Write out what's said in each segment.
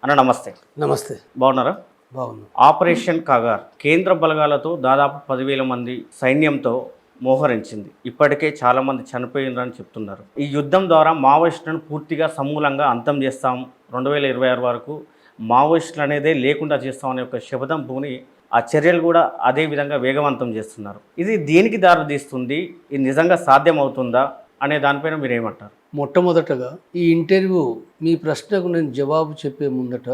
అన్న నమస్తే. నమస్తే. బాగున్నారా? బాగున్నా. ఆపరేషన్ కాగార్ కేంద్ర బలగాలతో దాదాపు 10,000 మంది సైన్యంతో మోహరించింది. ఇప్పటికే చాలా మంది చనిపోయిందని చెప్తున్నారు. ఈ యుద్ధం ద్వారా మావోయిస్టులను పూర్తిగా సమూలంగా అంతం చేస్తాం, 2026 వరకు మావోయిస్టులు అనేదే లేకుండా చేస్తామనే ఒక శపథం పూని ఆ చర్యలు కూడా అదే విధంగా వేగవంతం చేస్తున్నారు. ఇది దేనికి దారితీస్తుంది? ఇది నిజంగా సాధ్యమవుతుందా అనే దానిపైన మీరు ఏమంటారు? మొట్టమొదటగా ఈ ఇంటర్వ్యూ మీ ప్రశ్నకు నేను జవాబు చెప్పే ముందట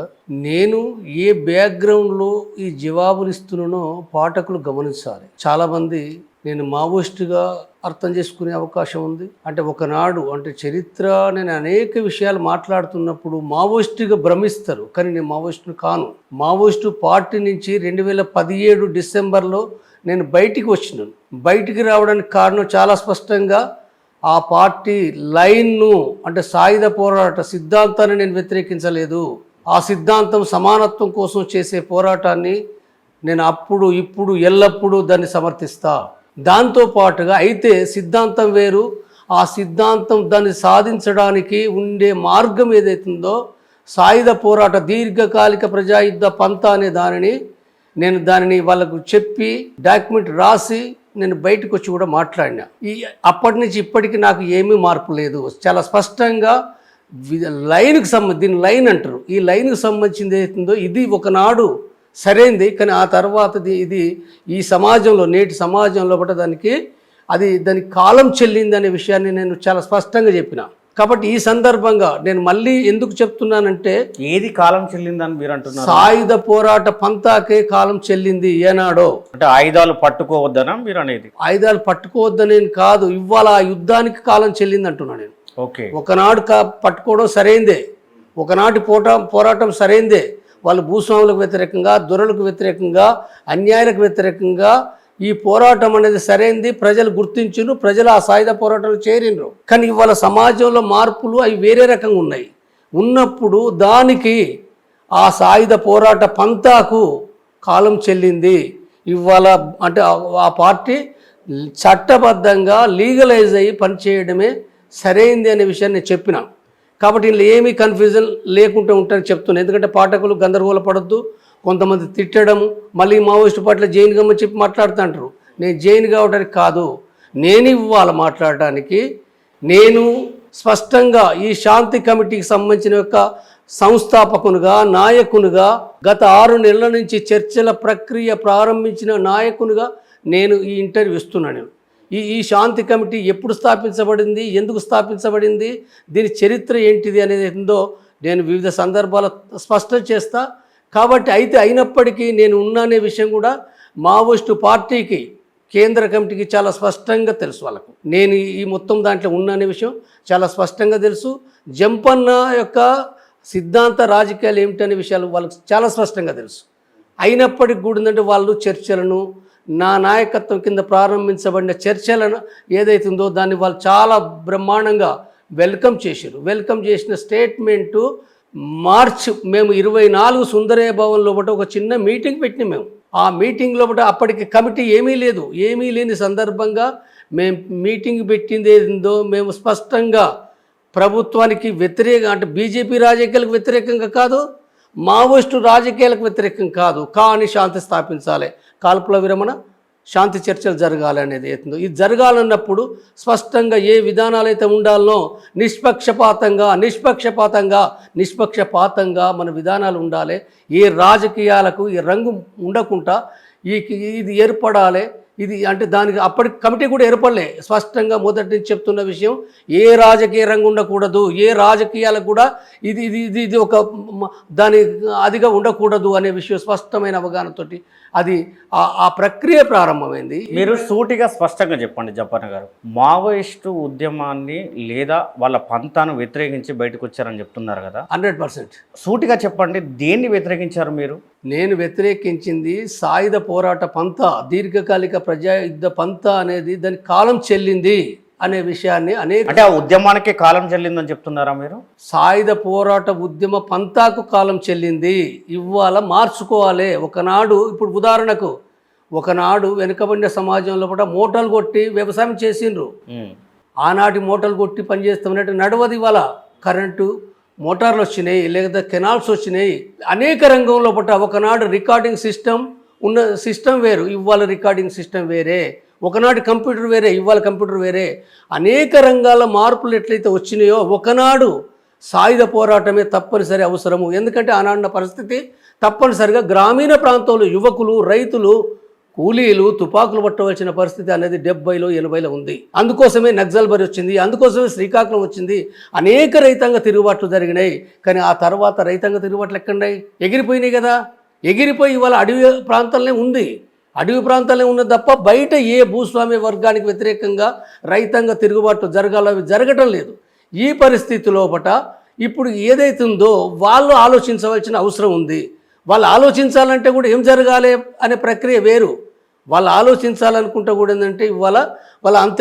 నేను ఏ బ్యాక్గ్రౌండ్లో ఈ జవాబులు ఇస్తున్నానో పాఠకులు గమనించాలి. చాలామంది నేను మావోయిస్టుగా అర్థం చేసుకునే అవకాశం ఉంది. అంటే ఒకనాడు అంటే చరిత్ర నేను అనేక విషయాలు మాట్లాడుతున్నప్పుడు మావోయిస్టుగా భ్రమిస్తారు, కానీ నేను మావోయిస్టును కాను. మావోయిస్టు పార్టీ నుంచి 2017 డిసెంబర్లో నేను బయటికి వచ్చినాను. బయటికి రావడానికి కారణం చాలా స్పష్టంగా ఆ పార్టీ లైన్ను అంటే సాయుధ పోరాట సిద్ధాంతాన్ని నేను వ్యతిరేకించలేదు. ఆ సిద్ధాంతం సమానత్వం కోసం చేసే పోరాటాన్ని నేను అప్పుడు ఇప్పుడు ఎల్లప్పుడూ దాన్ని సమర్థిస్తా. దాంతోపాటుగా అయితే సిద్ధాంతం వేరు, ఆ సిద్ధాంతం దాన్ని సాధించడానికి ఉండే మార్గం ఏదైతుందో సాయుధ పోరాట దీర్ఘకాలిక ప్రజాయుద్ధ పంథా అనే దానిని వాళ్ళకు చెప్పి డాక్యుమెంట్ రాసి నేను బయటకు వచ్చి కూడా మాట్లాడినా. అప్పటి నుంచి ఇప్పటికీ నాకు ఏమీ మార్పు లేదు. చాలా స్పష్టంగా లైన్కి దీని లైన్ అంటారు. ఈ లైన్కి సంబంధించింది ఏదైతుందో ఇది ఒకనాడు సరైంది, కానీ ఆ తర్వాత ఇది ఈ సమాజంలో నేటి సమాజంలో కూడా దానికి కాలం చెల్లింది అనే విషయాన్ని నేను చాలా స్పష్టంగా చెప్పిన. కాబట్టి ఈ సందర్భంగా నేను మళ్ళీ ఎందుకు చెప్తున్నానంటే ఏది కాలం చెల్లిందని మీరు అంటున్నారు? సాయుధ పోరాట పంథాకే కాలం చెల్లింది ఏనాడో. అంటే ఆయుధాలు పట్టుకోవద్దనా మీరు అనేది? ఆయుధాలు పట్టుకోవద్దని కాదు, ఇవాళ ఆ యుద్ధానికి కాలం చెల్లింది అంటున్నా నేను. ఓకే, ఒకనాడు పట్టుకోవడం సరైందే, ఒకనాటి పోరాటం సరైందే. వాళ్ళు భూస్వాములకు వ్యతిరేకంగా, దొరలకు వ్యతిరేకంగా, అన్యాయాలకు వ్యతిరేకంగా ఈ పోరాటం అనేది సరైంది. ప్రజలు గుర్తించును, ప్రజలు ఆ సాయుధ పోరాటాలు చేరినరు. కానీ ఇవాళ సమాజంలో మార్పులు అవి వేరే రకంగా ఉన్నాయి. ఉన్నప్పుడు దానికి ఆ సాయుధ పోరాట పంథాకు కాలం చెల్లింది. ఇవాళ అంటే ఆ పార్టీ చట్టబద్ధంగా లీగలైజ్ అయ్యి పనిచేయడమే సరైంది అనే విషయాన్ని నేను చెప్పిన. కాబట్టి ఇందులో ఏమీ కన్ఫ్యూజన్ లేకుండా ఉంటారని చెప్తున్నాను. ఎందుకంటే పాఠకులు గందరగోళ పడద్దు. కొంతమంది తిట్టడము, మళ్ళీ మావోయిస్టు పట్ల జైన్ గమ్మని చెప్పి మాట్లాడుతుంటారు. నేను జైన్ కావడానికి కాదు, నేను ఇవ్వాలి మాట్లాడటానికి. నేను స్పష్టంగా ఈ శాంతి కమిటీకి సంబంధించిన యొక్క సంస్థాపకునిగా, నాయకునిగా, గత 6 నెలల నుంచి చర్చల ప్రక్రియ ప్రారంభించిన నాయకునిగా నేను ఈ ఇంటర్వ్యూ ఇస్తున్నాను. ఈ శాంతి కమిటీ ఎప్పుడు స్థాపించబడింది, ఎందుకు స్థాపించబడింది, దీని చరిత్ర ఏంటిది అనేది ఏందో నేను వివిధ సందర్భాలు స్పష్టం చేస్తా. కాబట్టి అయినప్పటికీ నేను ఉన్నానే విషయం కూడా మావోయిస్టు పార్టీకి, కేంద్ర కమిటీకి చాలా స్పష్టంగా తెలుసు. వాళ్ళకు నేను ఈ మొత్తం దాంట్లో ఉన్నానే విషయం చాలా స్పష్టంగా తెలుసు. జంపన్న యొక్క సిద్ధాంత రాజకీయాలు ఏమిటనే విషయాలు వాళ్ళకు చాలా స్పష్టంగా తెలుసు. అయినప్పటికీ కూడా ఏంటంటే వాళ్ళు చర్చలను, నా నాయకత్వం కింద ప్రారంభించబడిన చర్చలను ఏదైతుందో దాన్ని వాళ్ళు చాలా బ్రహ్మాండంగా వెల్కమ్ చేశారు. వెల్కమ్ చేసిన స్టేట్మెంటు మార్చ్ మేము 24 సుందరయ్య భవన్లో ఒక చిన్న మీటింగ్ పెట్టినాం. మేము ఆ మీటింగ్లో అప్పటికి కమిటీ ఏమీ లేని సందర్భంగా మేము మీటింగ్ పెట్టింది ఏందో మేము స్పష్టంగా ప్రభుత్వానికి వ్యతిరేకంగా, అంటే బీజేపీ రాజకీయాలకు వ్యతిరేకంగా కాదు, మావోయిస్టు రాజకీయాలకు వ్యతిరేకం కాదు, కానీ శాంతి స్థాపించాలి, కాల్పుల విరమణ, శాంతి చర్చలు జరగాలి అనేది ఏందో. ఇది జరగాలన్నప్పుడు స్పష్టంగా ఏ విధానాలు అయితే ఉండాలనో నిష్పక్షపాతంగా మన విధానాలు ఉండాలి. ఏ రాజకీయాలకు ఈ రంగు ఉండకుండా ఇది ఏర్పడాలి. ఇది అంటే దానికి అప్పటికి కమిటీ కూడా ఏర్పడలే. స్పష్టంగా మొదటి నుంచి చెప్తున్న విషయం, ఏ రాజకీయ రంగు ఉండకూడదు, ఏ రాజకీయాలకు కూడా ఇది ఒక దాని అదిగా ఉండకూడదు అనే విషయం స్పష్టమైన అవగాహనతోటి అది ఆ ప్రక్రియ ప్రారంభమైంది. మీరు సూటిగా స్పష్టంగా చెప్పండి జంపన్న గారు, మావోయిస్టు ఉద్యమాన్ని లేదా వాళ్ళ పంతాను వ్యతిరేకించి బయటకు వచ్చారని చెప్తున్నారు కదా, 100%. సూటిగా చెప్పండి, దేన్ని వ్యతిరేకించారు మీరు? నేను వ్యతిరేకించింది సాయుధ పోరాట పంథా, దీర్ఘకాలిక ప్రజాయుద్ధ పంథా అనేది దానికి కాలం చెల్లింది అనే విషయాన్ని అంటే ఆ ఉద్యమానికి కాలం చెల్లిందని చెప్తున్నారా మీరు? సాయుధ పోరాట ఉద్యమ పంథాకు కాలం చెల్లింది. ఇవాళ మార్చుకోవాలి. ఒకనాడు, ఇప్పుడు ఉదాహరణకు ఒకనాడు వెనుకబడిన సమాజంలో కూడా మూటలు కొట్టి వ్యవసాయం చేసిండ్రు. ఆనాటి మూటలు కొట్టి పనిచేస్తామన్నట్టు నడవది. ఇవాళ కరెంటు మోటార్లు వచ్చినాయి, లేదా కెనాల్స్ వచ్చినాయి. అనేక రంగంలో ఒకనాడు రికార్డింగ్ సిస్టమ్ ఉన్న సిస్టమ్ వేరు, ఇవాళ రికార్డింగ్ సిస్టమ్ వేరే. ఒకనాటి కంప్యూటర్ వేరే, ఇవాళ కంప్యూటర్ వేరే. అనేక రంగాల మార్పులు ఎట్లయితే వచ్చినాయో ఒకనాడు సాయుధ పోరాటమే తప్పనిసరి అవసరము. ఎందుకంటే ఆనాడున్న పరిస్థితి తప్పనిసరిగా గ్రామీణ ప్రాంతంలో యువకులు, రైతులు, కూలీలు తుపాకులు పట్టవలసిన పరిస్థితి అనేది 70లో 80లో ఉంది. అందుకోసమే నక్సల్బరి వచ్చింది, అందుకోసమే శ్రీకాకుళం వచ్చింది. అనేక రైతాంగ తిరుగుబాట్లు జరిగినాయి. కానీ ఆ తర్వాత రైతాంగ తిరుగుబాట్లు ఎక్కడున్నాయి? ఎగిరిపోయినాయి కదా. ఎగిరిపోయి ఇవాళ అడవి ప్రాంతాలనే ఉంది. అడవి ప్రాంతాలే ఉన్నది తప్ప బయట ఏ భూస్వామ్య వర్గానికి వ్యతిరేకంగా రైతాంగ తిరుగుబాటు జరగటం లేదు. ఈ పరిస్థితి లోపట ఇప్పుడు ఏదైతుందో వాళ్ళు ఆలోచించవలసిన అవసరం ఉంది. వాళ్ళు ఆలోచించాలంటే కూడా ఏం జరగాలి అనే ప్రక్రియ వేరు. వాళ్ళు ఆలోచించాలనుకుంటే కూడా ఏంటంటే ఇవాళ వాళ్ళు అంత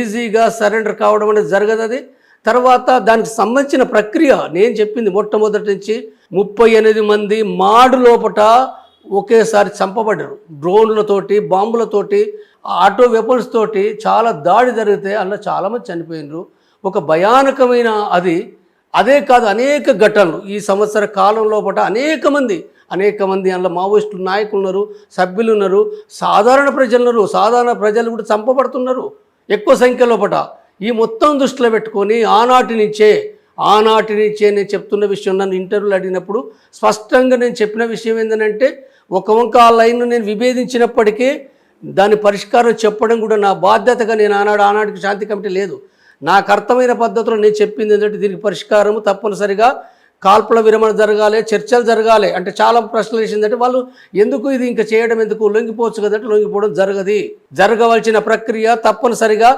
ఈజీగా సరెండర్ కావడం అనేది జరగదు. అది తర్వాత దానికి సంబంధించిన ప్రక్రియ నేను చెప్పింది మొట్టమొదటి నుంచి 38 మంది మాడు లోపట ఒకేసారి చంపబడ్డారు. డ్రోన్లతోటి, బాంబులతోటి, ఆటో వెపన్స్ తోటి చాలా దాడి జరిగితే అందులో చాలామంది చనిపోయినారు. ఒక భయానకమైన అదే కాదు అనేక ఘటనలు ఈ సంవత్సర కాలం లోపల అనేక మంది అందులో మావోయిస్టులు నాయకులు ఉన్నారు, సభ్యులు ఉన్నారు, సాధారణ ప్రజలు ఉన్నారు. సాధారణ ప్రజలు కూడా చంపబడుతున్నారు ఎక్కువ సంఖ్య లోపల. ఈ మొత్తం దృష్టిలో పెట్టుకొని ఆనాటి నుంచే నేను చెప్తున్న విషయం, నన్ను ఇంటర్వ్యూలు అడిగినప్పుడు స్పష్టంగా నేను చెప్పిన విషయం ఏంటంటే ఒక వంక ఆ లైన్ను నేను విభేదించినప్పటికీ దాని పరిష్కారం చెప్పడం కూడా నా బాధ్యతగా నేను ఆనాటికి శాంతి కమిటీ లేదు. నాకు అర్థమైన పద్ధతిలో నేను చెప్పింది ఏంటంటే దీనికి పరిష్కారము తప్పనిసరిగా కాల్పుల విరమణ జరగాలి, చర్చలు జరగాలి. అంటే చాలా ప్రశ్నలు వేసిందంటే వాళ్ళు ఎందుకు ఇది ఇంకా చేయడం ఎందుకు, లొంగిపోవచ్చు కదంటే లొంగిపోవడం జరగవలసిన ప్రక్రియ తప్పనిసరిగా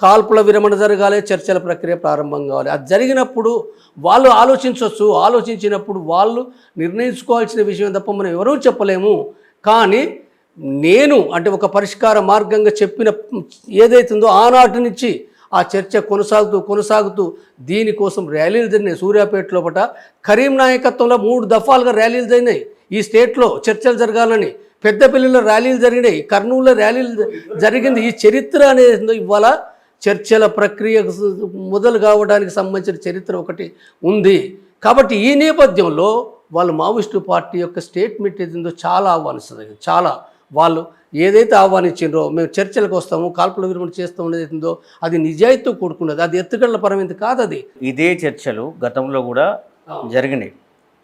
కాల్పుల విరమణ జరగాలి, చర్చల ప్రక్రియ ప్రారంభం కావాలి. అది జరిగినప్పుడు వాళ్ళు ఆలోచించినప్పుడు వాళ్ళు నిర్ణయించుకోవాల్సిన విషయం తప్ప మనం ఎవరూ చెప్పలేము. కానీ నేను అంటే ఒక పరిష్కార మార్గంగా చెప్పిన ఏదైతుందో ఆనాటి నుంచి ఆ చర్చ కొనసాగుతూ దీనికోసం ర్యాలీలు జరిగినాయి. సూర్యాపేట లోపల కరీం నాయకత్వంలో 3 దఫాలుగా ర్యాలీలు జరిగినాయి. ఈ స్టేట్లో చర్చలు జరగాలని. పెద్దపల్లిలో ర్యాలీలు జరిగినాయి, కర్నూలులో ర్యాలీలు జరిగింది. ఈ చరిత్ర అనేది ఇవాళ చర్చల ప్రక్రియ మొదలు కావడానికి సంబంధించిన చరిత్ర ఒకటి ఉంది. కాబట్టి ఈ నేపథ్యంలో వాళ్ళు మావోయిస్టు పార్టీ యొక్క స్టేట్మెంట్ ఏదో చాలా ఆహ్వానిస్తుంది. చాలా వాళ్ళు ఏదైతే ఆహ్వానించిండ్రో మేము చర్చలకు వస్తాము, కాల్పుల విరమణ చేస్తాం ఏదైతుందో అది నిజాయితీతో కూడుకున్నది. అది ఎత్తుగడల పరమైంది కాదు. అది ఇదే చర్చలు గతంలో కూడా జరిగినాయి.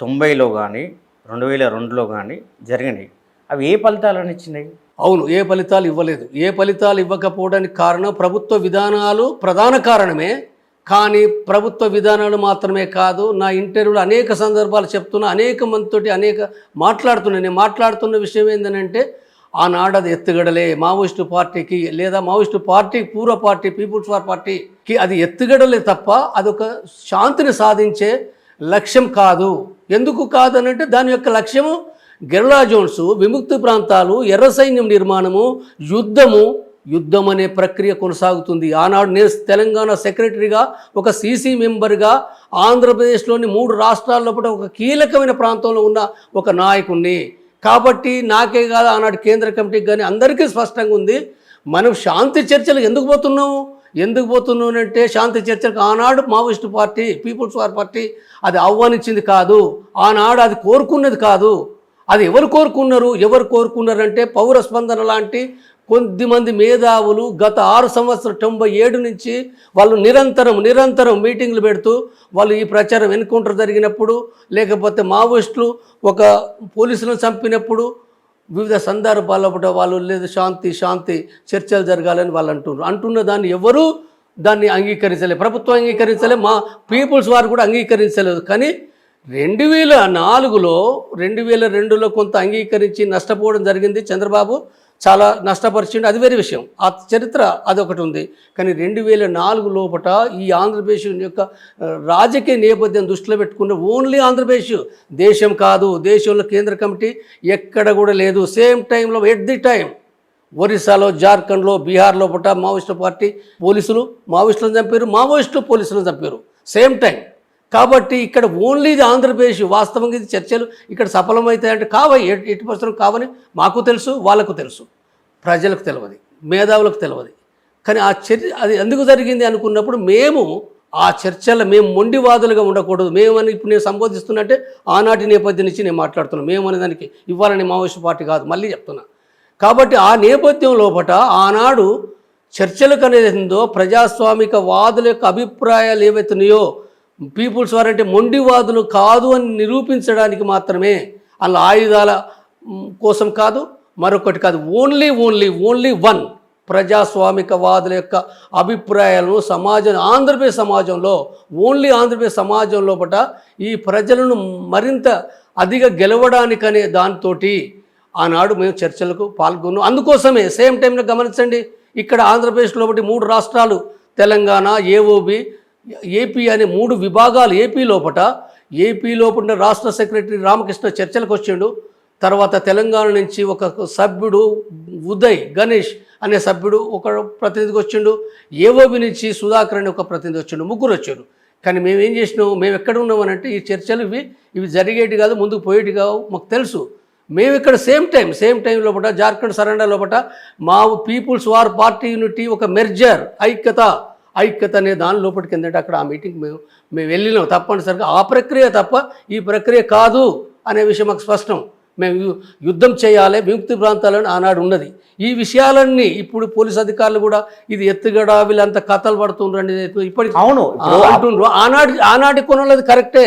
90లో కానీ 2002లో కానీ జరిగినాయి. అవి ఏ ఫలితాలను ఇచ్చినాయి? అవును, ఏ ఫలితాలు ఇవ్వలేదు. ఏ ఫలితాలు ఇవ్వకపోవడానికి కారణం ప్రభుత్వ విధానాలు ప్రధాన కారణమే. కానీ ప్రభుత్వ విధానాలు మాత్రమే కాదు, నా ఇంటర్వ్యూలో అనేక సందర్భాలు చెప్తున్నా, అనేక మందితోటి నేను మాట్లాడుతున్న విషయం ఏంటంటే ఆనాడు అది ఎత్తుగడలే. మావోయిస్టు పార్టీకి లేదా మావోయిస్టు పార్టీ పూర్వ పార్టీ పీపుల్స్ వార్ పార్టీకి అది ఎత్తుగడలే తప్ప అదొక శాంతిని సాధించే లక్ష్యం కాదు. ఎందుకు కాదనంటే దాని యొక్క లక్ష్యము గెరిల్లా జోన్స్, విముక్తి ప్రాంతాలు, ఎర్ర సైన్యం నిర్మాణము, యుద్ధం అనే ప్రక్రియ కొనసాగుతుంది. ఆనాడు నేను తెలంగాణ సెక్రటరీగా, ఒక సీసీ మెంబర్గా ఆంధ్రప్రదేశ్లోని 3 రాష్ట్రాల్లో ఒక కీలకమైన ప్రాంతంలో ఉన్న ఒక నాయకుడిని. కాబట్టి నాకే కాదు ఆనాడు కేంద్ర కమిటీకి కానీ అందరికీ స్పష్టంగా ఉంది, మనం శాంతి చర్చలు ఎందుకు పోతున్నాం అంటే శాంతి చర్చలకు ఆనాడు Maoist party People's War party అది ఆహ్వానించింది కాదు. ఆనాడు అది కోరుకున్నది కాదు. అది ఎవరు కోరుకున్నారంటే పౌర స్పందన లాంటి కొద్దిమంది మేధావులు గత 6 సంవత్సరాలు 97 నుంచి వాళ్ళు నిరంతరం మీటింగ్లు పెడుతూ వాళ్ళు ఈ ప్రచారం ఎన్కౌంటర్ జరిగినప్పుడు, లేకపోతే మావోయిస్టులు ఒక పోలీసులను చంపినప్పుడు వివిధ సందర్భాల్లో వాళ్ళు లేదు శాంతి చర్చలు జరగాలని వాళ్ళు అంటున్న దాన్ని ఎవరూ దాన్ని అంగీకరించలేదు. ప్రభుత్వం అంగీకరించలేదు, మా పీపుల్స్ వారు కూడా అంగీకరించలేదు. కానీ 2002లో కొంత అంగీకరించి నష్టపోవడం జరిగింది. చంద్రబాబు చాలా నష్టపరిచిండు, అది వేరే విషయం. ఆ చరిత్ర అదొకటి ఉంది. కానీ 2004 లోపల ఈ ఆంధ్రప్రదేశ్ యొక్క రాజకీయ నేపథ్యం దృష్టిలో పెట్టుకున్న ఓన్లీ ఆంధ్రప్రదేశ్, దేశం కాదు, దేశంలో కేంద్ర కమిటీ ఎక్కడ కూడా లేదు. సేమ్ టైంలో ఎట్ ది టైం ఒరిస్సాలో, జార్ఖండ్లో, బీహార్ లోపల మావోయిస్టు పార్టీ మావోయిస్టులను చంపారు సేమ్ టైం. కాబట్టి ఇక్కడ ఓన్లీ ఇది ఆంధ్రప్రదేశ్. వాస్తవంగా ఇది చర్చలు ఇక్కడ సఫలమవుతాయంటే ఎట్టి పరిస్థితులు కావని మాకు తెలుసు, వాళ్ళకు తెలుసు, ప్రజలకు తెలియదు, మేధావులకు తెలియదు. కానీ అది ఎందుకు జరిగింది అనుకున్నప్పుడు మేము ఆ చర్చలో మేము మొండివాదులుగా ఉండకూడదు. మేమని ఇప్పుడు నేను సంబోధిస్తున్నట్టే ఆనాటి నేపథ్యం నుంచి నేను మాట్లాడుతున్నాను. మేమనే దానికి ఇవ్వాలని మావోయిస్ట్ పార్టీ కాదు, మళ్ళీ చెప్తున్నా. కాబట్టి ఆ నేపథ్యం లోపల ఆనాడు చర్చలకు అనేది ఏందో ప్రజాస్వామిక వాదుల యొక్క అభిప్రాయాలు ఏవైతున్నాయో పీపుల్స్ వార్ అంటే మొండివాదులు కాదు అని నిరూపించడానికి మాత్రమే, అలా ఆయుధాల కోసం కాదు, మరొకటి కాదు, ఓన్లీ వన్ ప్రజాస్వామిక వాదుల యొక్క అభిప్రాయాలను ఆంధ్రప్రదేశ్ సమాజంలో ఆంధ్రప్రదేశ్ సమాజం లోపల ఈ ప్రజలను మరింత అధిక గెలవడానికనే దాంతో ఆనాడు మేము చర్చలకు పాల్గొన్నాం. అందుకోసమే సేమ్ టైంలో గమనించండి, ఇక్కడ ఆంధ్రప్రదేశ్ లోపల 3 రాష్ట్రాలు తెలంగాణ, ఏఓబి, ఏపీ అనే 3 విభాగాలు ఏపీ లోపల రాష్ట్ర సెక్రటరీ రామకృష్ణ చర్చలకు వచ్చిండు. తర్వాత తెలంగాణ నుంచి ఒక సభ్యుడు ఉదయ్ గణేష్ అనే సభ్యుడు ఒక ప్రతినిధికి వచ్చిండు. ఏఓబి నుంచి సుధాకర్ అనే ఒక ప్రతినిధి వచ్చిండు. 3 వచ్చారు. కానీ మేము ఏం చేసినాం, మేము ఎక్కడ ఉన్నామనంటే ఈ చర్చలు ఇవి జరిగేటి కాదు, ముందుకు పోయేటి కావు, మాకు తెలుసు. మేము ఇక్కడ సేమ్ టైం లోపల జార్ఖండ్ సరెండర్ లోపల మా పీపుల్స్ వార్ పార్టీ యూనిటీ ఒక మెర్జర్ ఐక్యత అనే దాని లోపలికి ఏంటంటే అక్కడ ఆ మీటింగ్ మేము వెళ్ళినాం. తప్పనిసరిగా ఆ ప్రక్రియ తప్ప ఈ ప్రక్రియ కాదు అనే విషయం మాకు స్పష్టం. మేము యుద్ధం చేయాలి విముక్తి ప్రాంతాలను ఆనాడు ఉన్నది. ఈ విషయాలన్నీ ఇప్పుడు పోలీస్ అధికారులు కూడా ఇది ఎత్తుగడ వీళ్ళంతా కథలు పడుతుండ్రండి ఇప్పటికి అవును అంటుండ్రు. ఆనాటి కోణంలో అది కరెక్టే,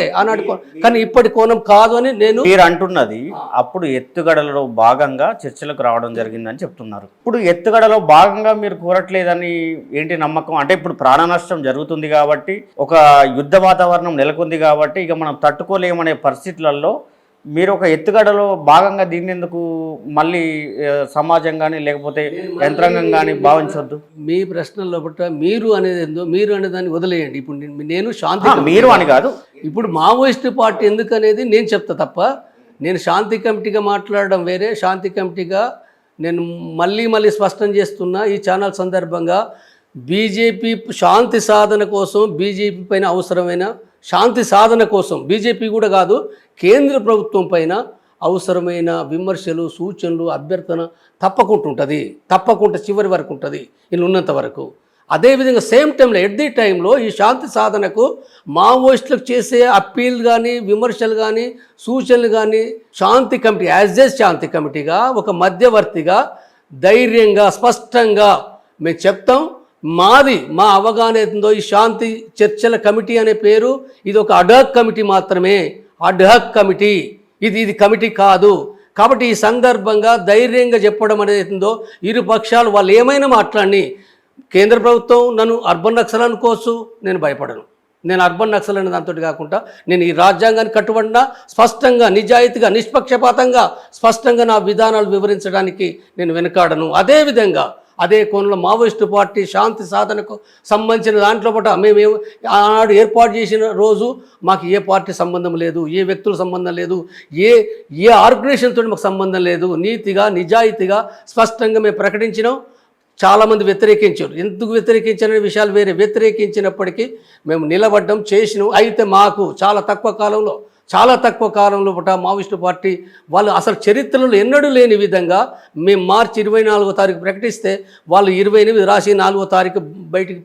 కానీ ఇప్పటి కోణం కాదు అని మీరు అంటున్నది. అప్పుడు ఎత్తుగడలో భాగంగా చర్చలకు రావడం జరిగిందని చెప్తున్నారు. ఇప్పుడు ఎత్తుగడలో భాగంగా మీరు కోరట్లేదని ఏంటి నమ్మకం? అంటే ఇప్పుడు ప్రాణ నష్టం జరుగుతుంది కాబట్టి, ఒక యుద్ధ వాతావరణం నెలకొంది కాబట్టి ఇక మనం తట్టుకోలేమనే పరిస్థితులలో మీరు ఒక ఎత్తుగడలో భాగంగా దీన్ని ఎందుకు మళ్ళీ సమాజం కానీ లేకపోతే యంత్రాంగం కానీ భావించవద్దు? మీ ప్రశ్నల్లో బట్ట మీరు అనేది ఏందో మీరు అనే దాన్ని వదిలేయండి. ఇప్పుడు నేను శాంతి మీరు అని కాదు, ఇప్పుడు మావోయిస్ట్ పార్టీ ఎందుకు అనేది నేను చెప్తా తప్ప, నేను శాంతి కమిటీగా మాట్లాడడం వేరే. శాంతి కమిటీగా నేను మళ్ళీ స్పష్టం చేస్తున్నా ఈ ఛానల్ సందర్భంగా, బీజేపీ శాంతి సాధన కోసం బీజేపీ పైన అవసరమైన శాంతి సాధన కోసం బీజేపీ కూడా కాదు, కేంద్ర ప్రభుత్వం పైన అవసరమైన విమర్శలు, సూచనలు, అభ్యర్థన తప్పకుండా చివరి వరకు ఉంటుంది ఇలా ఉన్నంత వరకు. అదేవిధంగా సేమ్ టైంలో ఎట్ ది టైంలో ఈ శాంతి సాధనకు మావోయిస్టులకు చేసే అప్పీల్ కానీ విమర్శలు కానీ సూచనలు కానీ శాంతి కమిటీ శాంతి కమిటీగా ఒక మధ్యవర్తిగా ధైర్యంగా స్పష్టంగా మేము చెప్తాం. మా అవగాహన ఏందో ఈ శాంతి చర్చల కమిటీ అనే పేరు ఇది ఒక అడ్హాక్ కమిటీ మాత్రమే, అడ్హాక్ కమిటీ, ఇది కమిటీ కాదు. కాబట్టి ఈ సందర్భంగా ధైర్యంగా చెప్పడం అనేది ఏందో, ఇరు పక్షాలు వాళ్ళు ఏమైనా మాట్లాడి, కేంద్ర ప్రభుత్వం నన్ను అర్బన్ నక్సల్ అనుకోవచ్చు, నేను భయపడను. నేను అర్బన్ నక్సల్ అనే దాంతో కాకుండా నేను ఈ రాజ్యాంగాన్ని కట్టుబడిన స్పష్టంగా నిజాయితీగా నిష్పక్షపాతంగా స్పష్టంగా నా విధానాలు వివరించడానికి నేను వెనుకాడను. అదేవిధంగా అదే కోణంలో మావోయిస్టు పార్టీ శాంతి సాధనకు సంబంధించిన దాంట్లో పట్ల మేము ఆనాడు ఏర్పాటు చేసిన రోజు మాకు ఏ పార్టీ సంబంధం లేదు, ఏ వ్యక్తుల సంబంధం లేదు, ఏ ఆర్గనైజేషన్తో మాకు సంబంధం లేదు. నీతిగా నిజాయితీగా స్పష్టంగా మేము ప్రకటించినాం. చాలామంది వ్యతిరేకించారు. ఎందుకు వ్యతిరేకించిన విషయాలు వేరే. వ్యతిరేకించినప్పటికీ మేము నిలబడ్డం చేసినాం. అయితే మాకు చాలా తక్కువ కాలంలో మావోయిస్టు పార్టీ వాళ్ళు అసలు చరిత్రలో ఎన్నడూ లేని విధంగా మేము మార్చి 24వ తారీఖు ప్రకటిస్తే వాళ్ళు 28 రాసి 4వ తారీఖు బయటికి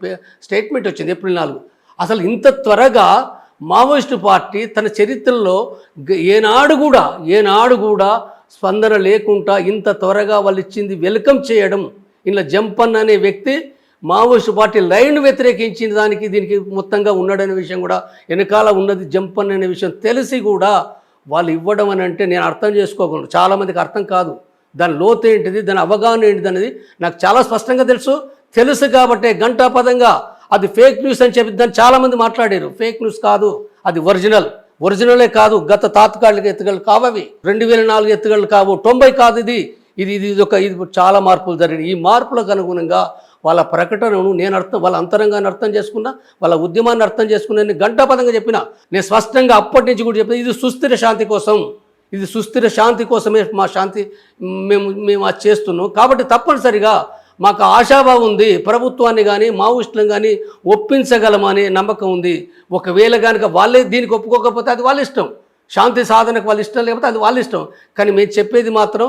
స్టేట్మెంట్ వచ్చింది ఏప్రిల్ 4. అసలు ఇంత త్వరగా మావోయిస్టు పార్టీ తన చరిత్రలో ఏనాడు కూడా స్పందన లేకుండా ఇంత త్వరగా వాళ్ళు ఇచ్చింది వెల్కమ్ చేయడం. ఇలా జంపన్ అనే వ్యక్తి మావోయిస్టు పార్టీ లైన్ వ్యతిరేకించిన దీనికి మొత్తంగా ఉన్నాడనే విషయం కూడా వెనకాల ఉన్నది జంపన్ అనే విషయం తెలిసి కూడా వాళ్ళు ఇవ్వడం అని అంటే నేను అర్థం చేసుకోగలను. చాలామందికి అర్థం కాదు దాని లోతు ఏంటిది, దాని అవగాహన ఏంటిది అనేది నాకు చాలా స్పష్టంగా తెలుసు కాబట్టి గంటాపదంగా అది ఫేక్ న్యూస్ అని చెప్పి దాన్ని చాలామంది మాట్లాడారు. ఫేక్ న్యూస్ కాదు, అది ఒరిజినలే కాదు. గత తాత్కాలిక ఎత్తుగడలు కావవి, 2004 ఎత్తుగడలు కావు, 90 కాదు. ఇది చాలా మార్పులు జరిగినాయి. ఈ మార్పులకు అనుగుణంగా వాళ్ళ ప్రకటనను వాళ్ళ అంతరంగాన్ని అర్థం చేసుకున్నా, వాళ్ళ ఉద్యమాన్ని అర్థం చేసుకున్నా. నేను గంటాపదంగా చెప్పిన, నేను స్పష్టంగా అప్పటి నుంచి కూడా చెప్పిన, ఇది సుస్థిర శాంతి కోసమే మా శాంతి మేము అది చేస్తున్నాం. కాబట్టి తప్పనిసరిగా మాకు ఆశాభావం ఉంది, ప్రభుత్వాన్ని కానీ మావోయిస్టులను కానీ ఒప్పించగలమనే నమ్మకం ఉంది. ఒకవేళ కనుక వాళ్ళే దీనికి ఒప్పుకోకపోతే అది వాళ్ళ ఇష్టం, శాంతి సాధనకు వాళ్ళ ఇష్టం, లేకపోతే అది వాళ్ళ ఇష్టం. కానీ మేము చెప్పేది మాత్రం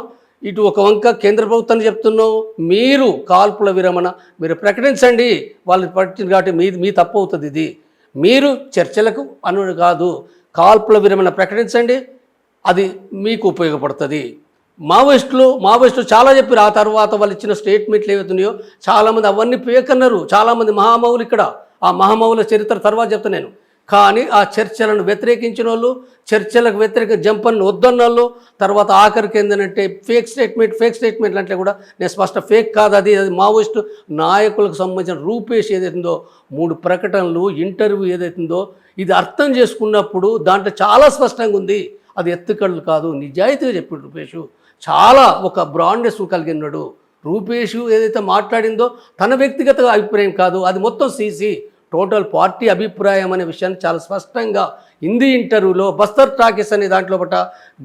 ఇటు ఒక వంక కేంద్ర ప్రభుత్వాన్ని చెప్తున్నాం, మీరు కాల్పుల విరమణ మీరు ప్రకటించండి. వాళ్ళు పట్టింది కాబట్టి మీ తప్పు అవుతుంది. మీరు చర్చలకు అనుడు కాదు, కాల్పుల విరమణ ప్రకటించండి, అది మీకు ఉపయోగపడుతుంది. మావోయిస్టులు చాలా చెప్పారు. ఆ తర్వాత వాళ్ళు ఇచ్చిన స్టేట్మెంట్లు ఏవైతున్నాయో చాలామంది అవన్నీ పేకన్నారు. చాలామంది మహామౌలు ఇక్కడ ఆ మహామౌల చరిత్ర తర్వాత చెప్తాను నేను. కానీ ఆ చర్చలను వ్యతిరేకించిన వాళ్ళు, చర్చలకు వ్యతిరేక జంపన్ను వద్దన్న వాళ్ళు, తర్వాత ఆఖరికి ఏంటంటే ఫేక్ స్టేట్మెంట్లు అంటే కూడా నేను ఫేక్ కాదు, అది మావోయిస్టు నాయకులకు సంబంధించిన రూపేష్ ఏదైతుందో 3 ప్రకటనలు ఇంటర్వ్యూ ఏదైతుందో ఇది అర్థం చేసుకున్నప్పుడు దాంట్లో చాలా స్పష్టంగా ఉంది. అది ఎత్తుకళ్ళు కాదు, నిజాయితీగా చెప్పాడు రూపేషు. చాలా ఒక బ్రాండ్నెస్ కలిగినాడు రూపేషు. ఏదైతే మాట్లాడిందో తన వ్యక్తిగత అభిప్రాయం కాదు, అది మొత్తం సీసీ టోటల్ పార్టీ అభిప్రాయం అనే విషయాన్ని చాలా స్పష్టంగా హిందీ ఇంటర్వ్యూలో బస్తర్ టాకీస్ అనే దాంట్లో బట్ట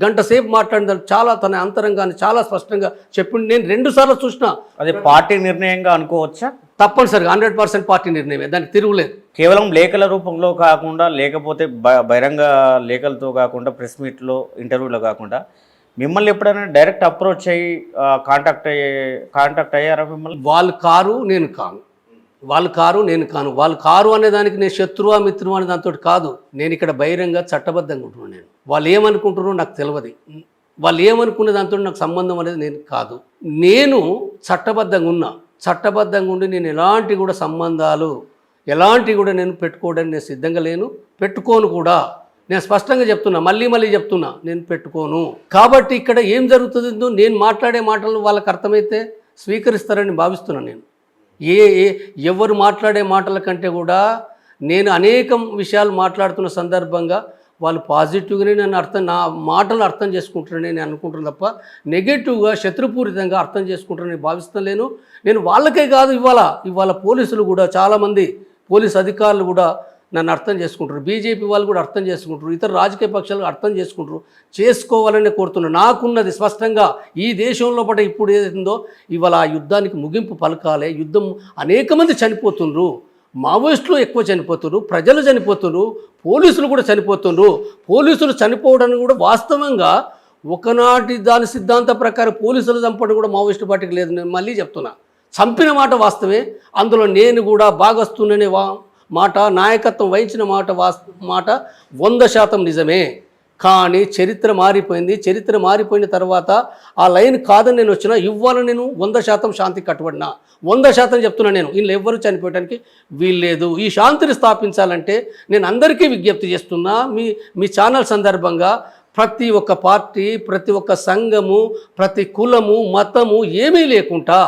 గంట సేపు మాట్లాడిన చాలా తన అంతరంగాన్ని చాలా స్పష్టంగా చెప్పింది. నేను 2 సార్లు చూసిన. అది పార్టీ నిర్ణయంగా అనుకోవచ్చా? తప్పనిసరిగా 100% పార్టీ నిర్ణయమే, దానికి తిరుగులేదు. కేవలం లేఖల రూపంలో కాకుండా, లేకపోతే బహిరంగ లేఖలతో కాకుండా, ప్రెస్ మీట్లో ఇంటర్వ్యూలో కాకుండా మిమ్మల్ని ఎప్పుడైనా డైరెక్ట్ అప్రోచ్ అయ్యి కాంటాక్ట్ అయ్యారా మిమ్మల్ని? వాళ్ళు కారు నేను కాను, వాళ్ళు కారు అనే దానికి నేను శత్రువా మిత్రువా అనే దాంతో కాదు. నేను ఇక్కడ బహిరంగ చట్టబద్ధంగా ఉంటున్నాను. నేను వాళ్ళు ఏమనుకుంటున్నారో నాకు తెలియదు, వాళ్ళు ఏమనుకునే దాంతో నాకు సంబంధం అనేది నేను కాదు. నేను చట్టబద్ధంగా ఉండి నేను ఎలాంటి కూడా సంబంధాలు ఎలాంటి కూడా నేను పెట్టుకోవడానికి నేను సిద్ధంగా లేను, పెట్టుకోను కూడా. నేను స్పష్టంగా చెప్తున్నా, మళ్ళీ చెప్తున్నా, నేను పెట్టుకోను. కాబట్టి ఇక్కడ ఏం జరుగుతుందో నేను మాట్లాడే మాటలు వాళ్ళకి అర్థమైతే స్వీకరిస్తారని భావిస్తున్నాను. నేను ఎవరు మాట్లాడే మాటల కంటే కూడా నేను అనేకం విషయాలు మాట్లాడుతున్న సందర్భంగా వాళ్ళు పాజిటివ్గానే నా మాటలు అర్థం చేసుకుంటారని నేను అనుకుంటున్నాను తప్ప నెగటివ్గా శత్రుపూరితంగా అర్థం చేసుకుంటారని భావిస్తలేను. నేను వాళ్ళకే కాదు, ఇవాళ పోలీసులు కూడా చాలామంది పోలీస్ అధికారులు కూడా నన్ను అర్థం చేసుకుంటారు, బీజేపీ వాళ్ళు కూడా అర్థం చేసుకుంటారు, ఇతర రాజకీయ పక్షాలు అర్థం చేసుకోవాలని కోరుతున్నాను. నాకున్నది స్పష్టంగా ఈ దేశంలో పట ఇప్పుడు ఏదైతుందో ఇవాళ ఆ యుద్ధానికి ముగింపు పలకాలి. యుద్ధం అనేక మంది చనిపోతున్నారు, మావోయిస్టులు ఎక్కువ చనిపోతున్నారు, ప్రజలు చనిపోతున్నారు, పోలీసులు కూడా చనిపోతున్నారు. పోలీసులు చనిపోవడానికి కూడా వాస్తవంగా ఒకనాటి దాని సిద్ధాంత ప్రకారం పోలీసులు చంపడం కూడా మావోయిస్టు పార్టీకి లేదు. నేను మళ్ళీ చెప్తున్నా, చంపిన మాట వాస్తవే, అందులో నేను కూడా భాగస్తున్ననే మాట, నాయకత్వం వహించిన మాట 100% నిజమే. కానీ చరిత్ర మారిపోయింది. చరిత్ర మారిపోయిన తర్వాత ఆ లైన్ కాదని నేను వచ్చినా ఇవాళ నేను 100% శాంతి కట్టుబడినా, 100% చెప్తున్నా. నేను వీళ్ళు ఎవ్వరూ చనిపోయడానికి వీల్లేదు. ఈ శాంతిని స్థాపించాలంటే నేను అందరికీ విజ్ఞప్తి చేస్తున్నా, మీ ఛానల్ సందర్భంగా ప్రతి ఒక్క పార్టీ, ప్రతి ఒక్క సంఘము, ప్రతి కులము, మతము ఏమీ లేకుండా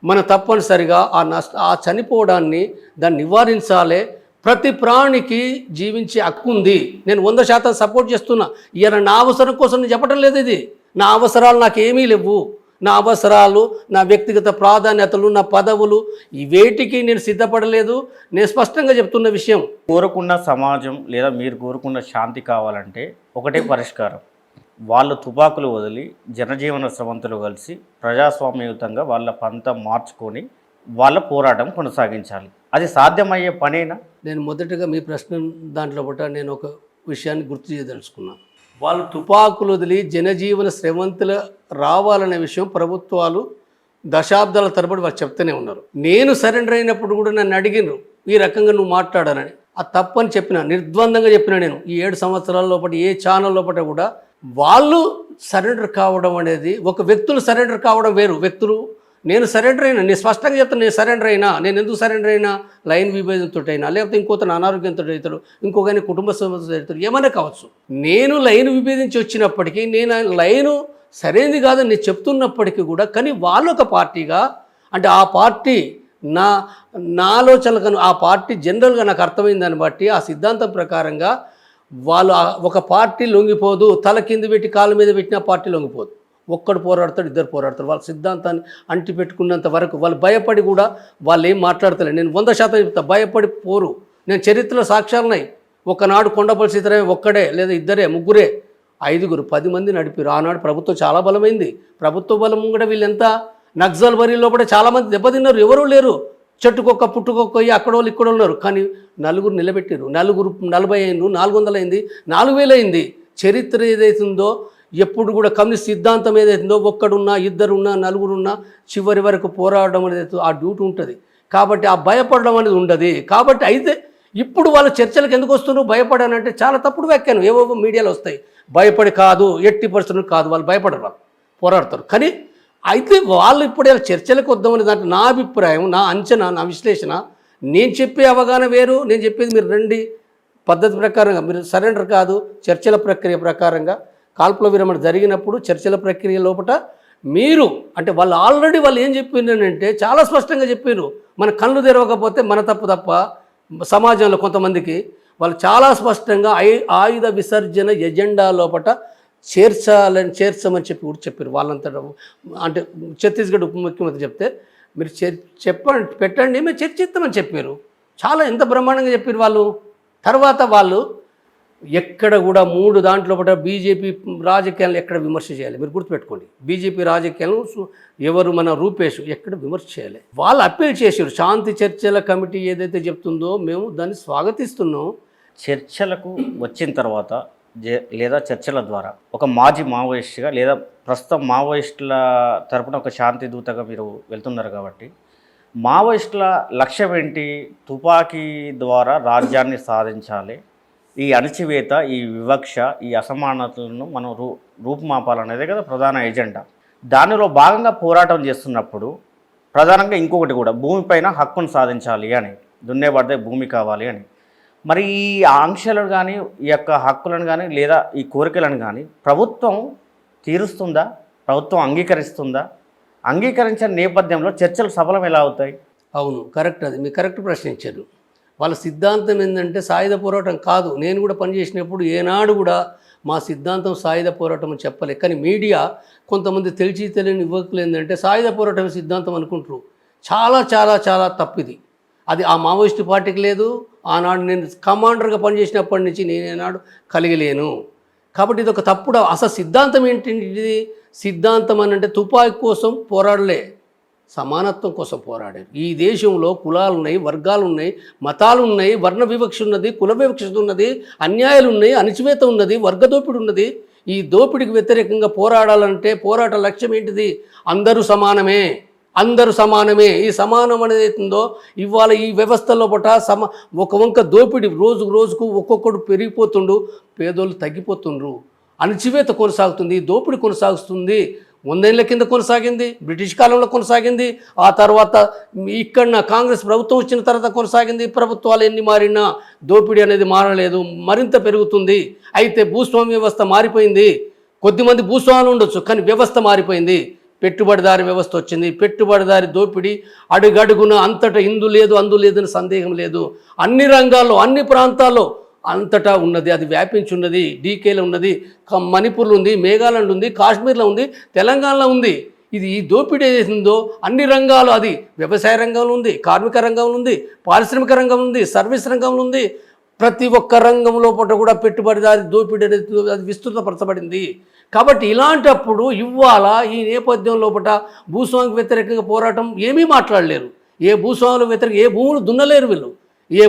మనం తప్పనిసరిగా ఆ చనిపోవడాన్ని దాన్ని నివారించాలి. ప్రతి ప్రాణికి జీవించే హక్కు ఉంది. నేను 100% సపోర్ట్ చేస్తున్నా. ఇవాళ నా అవసరం కోసం నేను చెప్పడం లేదు. ఇది నా అవసరాలు నాకేమీ లేవు. నా అవసరాలు, నా వ్యక్తిగత ప్రాధాన్యతలు, నా పదవులు ఇవేటికి నేను సిద్ధపడలేదు. నేను స్పష్టంగా చెప్తున్న విషయం, కోరుకున్న సమాజం లేదా మీరు కోరుకున్న శాంతి కావాలంటే ఒకటే పరిష్కారం, వాళ్ళు తుపాకులు వదిలి జనజీవన స్రవంతులు కలిసి ప్రజాస్వామ్యయుతంగా వాళ్ళ పంత మార్చుకొని వాళ్ళ పోరాటం కొనసాగించాలి. అది సాధ్యమయ్యే పనేనా? నేను మొదటగా మీ ప్రశ్న దాంట్లో నేను ఒక విషయాన్ని గుర్తు చేయదలుచుకున్నాను. వాళ్ళు తుపాకులు వదిలి జనజీవన స్రవంతులు రావాలనే విషయం ప్రభుత్వాలు దశాబ్దాల తరబడి వాళ్ళు చెప్తూనే ఉన్నారు. నేను సరెండర్ అయినప్పుడు కూడా నన్ను అడిగినారు ఈ రకంగా నువ్వు మాట్లాడాలని. అది తప్పని చెప్పిన, నిర్ద్వందంగా చెప్పిన. నేను ఈ 7 సంవత్సరాల లోపల ఏ ఛానల్ లోపల కూడా వాళ్ళు సరెండర్ కావడం అనేది, ఒక వ్యక్తులు సరెండర్ కావడం వేరు. వ్యక్తులు నేను సరెండర్ అయినా, నేను స్పష్టంగా చెప్తాను, నేను సరెండర్ అయినా. నేను ఎందుకు సరెండర్ అయినా? లైన్ విభేదంతో అయినా, లేకపోతే ఇంకోతను అనారోగ్యంతో అవుతాడు, ఇంకొకని కుటుంబ సమస్యలు అవుతాడు, ఏమైనా కావచ్చు. నేను లైన్ విభేదించి వచ్చినప్పటికీ, నేను లైను సరైనది కాదని నేను చెప్తున్నప్పటికీ కూడా, కానీ వాళ్ళు ఒక పార్టీగా, అంటే ఆ పార్టీ నా ఆలోచనలకు, ఆ పార్టీ జనరల్గా నాకు అర్థమైంది దాన్ని బట్టి, ఆ సిద్ధాంతం ప్రకారంగా వాళ్ళు ఒక పార్టీ లొంగిపోదు. తల కింద పెట్టి కాళ్ళ మీద పెట్టిన పార్టీ లొంగిపోదు. ఒక్కడు పోరాడతాడు, 2 పోరాడతారు. వాళ్ళ సిద్ధాంతాన్ని అంటి పెట్టుకున్నంత వరకు వాళ్ళు భయపడి కూడా వాళ్ళు ఏం మాట్లాడతలేదు. నేను 100% చెప్తా, భయపడి పోరు. నేను చరిత్రలో సాక్ష్యాలున్నాయి. ఒకనాడు కొండపల్లి సీతారామయ్య ఒక్కడే, లేదా 2, 3, 5, 10 మంది నడిపారు. ఆనాడు ప్రభుత్వం చాలా బలమైంది. ప్రభుత్వ బలం కూడా వీళ్ళెంత నక్సల్ బరీలో కూడా చాలామంది దెబ్బతిన్నారు. ఎవరూ లేరు, చెట్టుకొక్క పుట్టుకొక్క అక్కడోళ్ళు ఇక్కడ ఉన్నారు. కానీ 4 నిలబెట్టారు. 40 అయింది, 400 అయింది, 4000 అయింది. చరిత్ర ఏదైతుందో, ఎప్పుడు కూడా కమ్యూనిస్ట్ సిద్ధాంతం ఏదైతుందో, ఒక్కడున్నా, 2 ఉన్నా, 4 ఉన్నా, చివరి వరకు పోరాడడం అనేది ఆ డ్యూటీ ఉంటుంది. కాబట్టి ఆ భయపడడం అనేది ఉండదు. కాబట్టి అయితే ఇప్పుడు వాళ్ళు చర్చలకు ఎందుకు వస్తున్నారు భయపడానంటే చాలా తప్పుడు వ్యాఖ్యానం ఏవో మీడియాలో వస్తాయి. భయపడి కాదు, ఎట్టి పరిస్థితులు కాదు, వాళ్ళు భయపడరు, వాళ్ళు పోరాడతారు. కానీ అయితే వాళ్ళు ఇప్పుడు చర్చలకు వద్దామని దాంట్లో నా అభిప్రాయం, నా అంచనా, నా విశ్లేషణ, నేను చెప్పే అవగాహన వేరు, నేను చెప్పేది మీరు రండి పద్ధతి ప్రకారంగా, మీరు సరెండర్ కాదు, చర్చల ప్రక్రియ ప్రకారంగా కాల్పుల విరమణ జరిగినప్పుడు చర్చల ప్రక్రియ లోపల మీరు అంటే వాళ్ళు ఆల్రెడీ వాళ్ళు ఏం చెప్పిందంటే చాలా స్పష్టంగా చెప్పారు. మన కళ్ళు తెరవకపోతే మన తప్ప సమాజంలో కొంతమందికి వాళ్ళు చాలా స్పష్టంగా ఆయుధ విసర్జన ఎజెండా లోపల చేర్చమని చెప్పి కూడా చెప్పారు. వాళ్ళంతటా అంటే ఛత్తీస్గఢ్ ఉప ముఖ్యమంత్రి చెప్తే మీరు చెప్పండి పెట్టండి మేము చర్చిస్తామని చెప్పారు. చాలా ఎంత బ్రహ్మాండంగా చెప్పారు వాళ్ళు. తర్వాత వాళ్ళు ఎక్కడ కూడా 3 దాంట్లో బీజేపీ రాజకీయాలను ఎక్కడ విమర్శ చేయాలి మీరు గుర్తుపెట్టుకోండి. బీజేపీ రాజకీయాలను ఎవరు మన రూపేష్ ఎక్కడ విమర్శ చేయాలి. వాళ్ళు అప్పీల్ చేశారు. శాంతి చర్చల కమిటీ ఏదైతే చెప్తుందో మేము దాన్ని స్వాగతిస్తున్నాం. చర్చలకు వచ్చిన తర్వాత లేదా చర్చల ద్వారా ఒక మాజీ మావోయిస్టుగా లేదా ప్రస్తుతం మావోయిస్టుల తరపున ఒక శాంతి దూతగా మీరు వెళ్తున్నారు కాబట్టి మావోయిస్టుల లక్ష్యం ఏంటి? తుపాకీ ద్వారా రాజ్యాన్ని సాధించాలి, ఈ అణచివేత, ఈ వివక్ష, ఈ అసమానతలను మనం రూపుమాపాలనేదే కదా ప్రధాన ఎజెండా. దానిలో భాగంగా పోరాటం చేస్తున్నప్పుడు ప్రధానంగా ఇంకొకటి కూడా భూమిపైన హక్కును సాధించాలి అని, దున్నేబడితే భూమి కావాలి అని. మరి ఈ ఆంక్షలను కానీ ఈ యొక్క హక్కులను కానీ లేదా ఈ కోరికలను కానీ ప్రభుత్వం తీరుస్తుందా? ప్రభుత్వం అంగీకరిస్తుందా? అంగీకరించిన నేపథ్యంలో చర్చలు సఫలం ఎలా అవుతాయి? అవును, కరెక్ట్. అది మీరు కరెక్ట్ ప్రశ్నించారు. వాళ్ళ సిద్ధాంతం ఏంటంటే సాయుధ పోరాటం కాదు. నేను కూడా పనిచేసినప్పుడు ఏనాడు కూడా మా సిద్ధాంతం సాయుధ పోరాటం అని చెప్పలే. కానీ మీడియా కొంతమంది తెలియని యువకులు ఏంటంటే సాయుధ పోరాటం సిద్ధాంతం అనుకుంటారు. చాలా చాలా చాలా తప్పిది. అది ఆ మావోయిస్టు పార్టీకి లేదు. ఆనాడు నేను కమాండర్గా పనిచేసినప్పటి నుంచి నేను ఏనాడు కలిగలేను. కాబట్టి ఇది ఒక తప్పుడు. అసలు సిద్ధాంతం ఏంటి? సిద్ధాంతం అని అంటే తుపాకీ కోసం పోరాడలే, సమానత్వం కోసం పోరాడారు. ఈ దేశంలో కులాలు ఉన్నాయి, వర్గాలు ఉన్నాయి, మతాలు ఉన్నాయి, వర్ణ వివక్ష ఉన్నది, కుల వివక్ష ఉన్నది, అన్యాయాలు ఉన్నాయి, అణచివేత ఉన్నది, వర్గ దోపిడి ఉన్నది. ఈ దోపిడికి వ్యతిరేకంగా పోరాడాలంటే పోరాట లక్ష్యం ఏంటిది? అందరూ సమానమే, అందరూ సమానమే. ఈ సమానం అనేది ఉందో ఇవాళ ఈ వ్యవస్థలో ఒక వంక దోపిడి రోజుకు ఒక్కొక్కడు పెరిగిపోతుండు, పేదోళ్ళు తగ్గిపోతుండ్రు, అణచివేత కొనసాగుతుంది, దోపిడి కొనసాగుతుంది. 100 ఏళ్ల కింద కొనసాగింది, బ్రిటిష్ కాలంలో కొనసాగింది, ఆ తర్వాత ఇక్కడ కాంగ్రెస్ ప్రభుత్వం వచ్చిన తర్వాత కొనసాగింది. ప్రభుత్వాలు ఎన్ని మారినా దోపిడీ అనేది మారలేదు, మరింత పెరుగుతుంది. అయితే భూస్వామ్య వ్యవస్థ మారిపోయింది. కొద్దిమంది భూస్వాములు ఉండొచ్చు, కానీ వ్యవస్థ మారిపోయింది. పెట్టుబడిదారి వ్యవస్థ వచ్చింది. పెట్టుబడిదారి దోపిడీ అడుగడుగున అంతటా ఇందు లేదు అందు లేదని సందేహం లేదు. అన్ని రంగాల్లో, అన్ని ప్రాంతాల్లో అంతటా ఉన్నది, అది వ్యాపించి ఉన్నది. డీకేలో ఉన్నది, మణిపూర్లో ఉంది, మేఘాలంలో ఉంది, కాశ్మీర్లో ఉంది, తెలంగాణలో ఉంది. ఇది ఈ దోపిడీ ఏదైతుందో అన్ని రంగాలు, అది వ్యవసాయ రంగంలో ఉంది, కార్మిక రంగంలో ఉంది, పారిశ్రామిక రంగంలో ఉంది, సర్వీస్ రంగంలో ఉంది. ప్రతి ఒక్క రంగంలో కూడా పెట్టుబడిదారి దోపిడీ అనేది అది విస్తృతపరచబడింది. కాబట్టి ఇలాంటప్పుడు ఇవాళ ఈ నేపథ్యం లోపల భూస్వామికి వ్యతిరేకంగా పోరాటం ఏమీ మాట్లాడలేరు. ఏ భూస్వాముల వ్యతిరేక ఏ భూములు దున్నలేరు వీళ్ళు. ఏ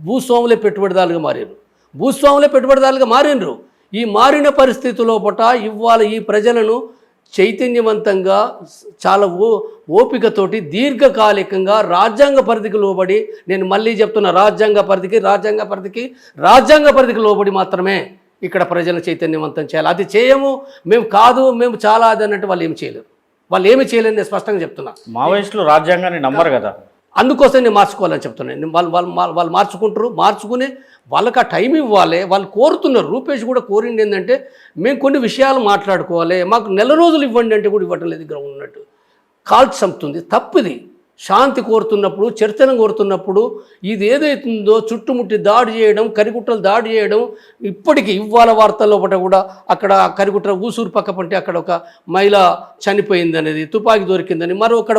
భూస్వాములే పెట్టుబడిదారులుగా మారారు, భూస్వాములే పెట్టుబడిదారులుగా మారినరు. ఈ మారిన పరిస్థితి లోపల ఇవాళ ఈ ప్రజలను చైతన్యవంతంగా చాలా ఓపికతోటి దీర్ఘకాలికంగా రాజ్యాంగ పరిధికి లోబడి, నేను మళ్ళీ చెప్తున్నా, రాజ్యాంగ పరిధికి లోబడి మాత్రమే ఇక్కడ ప్రజలను చైతన్యవంతం చేయాలి. అది చేయము, మేము కాదు, మేము చాలా అది అన్నట్టు వాళ్ళు ఏమి చేయలేరు. వాళ్ళు ఏమి చేయలేరు, నేను స్పష్టంగా చెప్తున్నా. మావోయిస్టులు రాజ్యాంగాన్ని నమ్మరు కదా, అందుకోసం నేను మార్చుకోవాలని చెప్తున్నాను. వాళ్ళు మార్చుకుని వాళ్ళకి ఆ టైం ఇవ్వాలి. వాళ్ళు కోరుతున్నారు. రూపేష్ కూడా కోరింది ఏంటంటే మేము కొన్ని విషయాలు మాట్లాడుకోవాలి, మాకు నెల రోజులు ఇవ్వండి అంటే కూడా ఇవ్వటం లేదు. దగ్గర ఉన్నట్టు కాల్చి చంపుతుంది. తప్పిది. శాంతి కోరుతున్నప్పుడు, చర్చను కోరుతున్నప్పుడు ఇది ఏదైతుందో చుట్టుముట్టి దాడి చేయడం, కరిగుట్టలు దాడి చేయడం, ఇప్పటికీ ఇవాళ వార్తల్లో కూడా అక్కడ కరిగుట్ట ఊసూరు పక్క పంటే అక్కడ ఒక మహిళ చనిపోయింది అనేది, తుపాకీ దొరికిందని, మరొకడ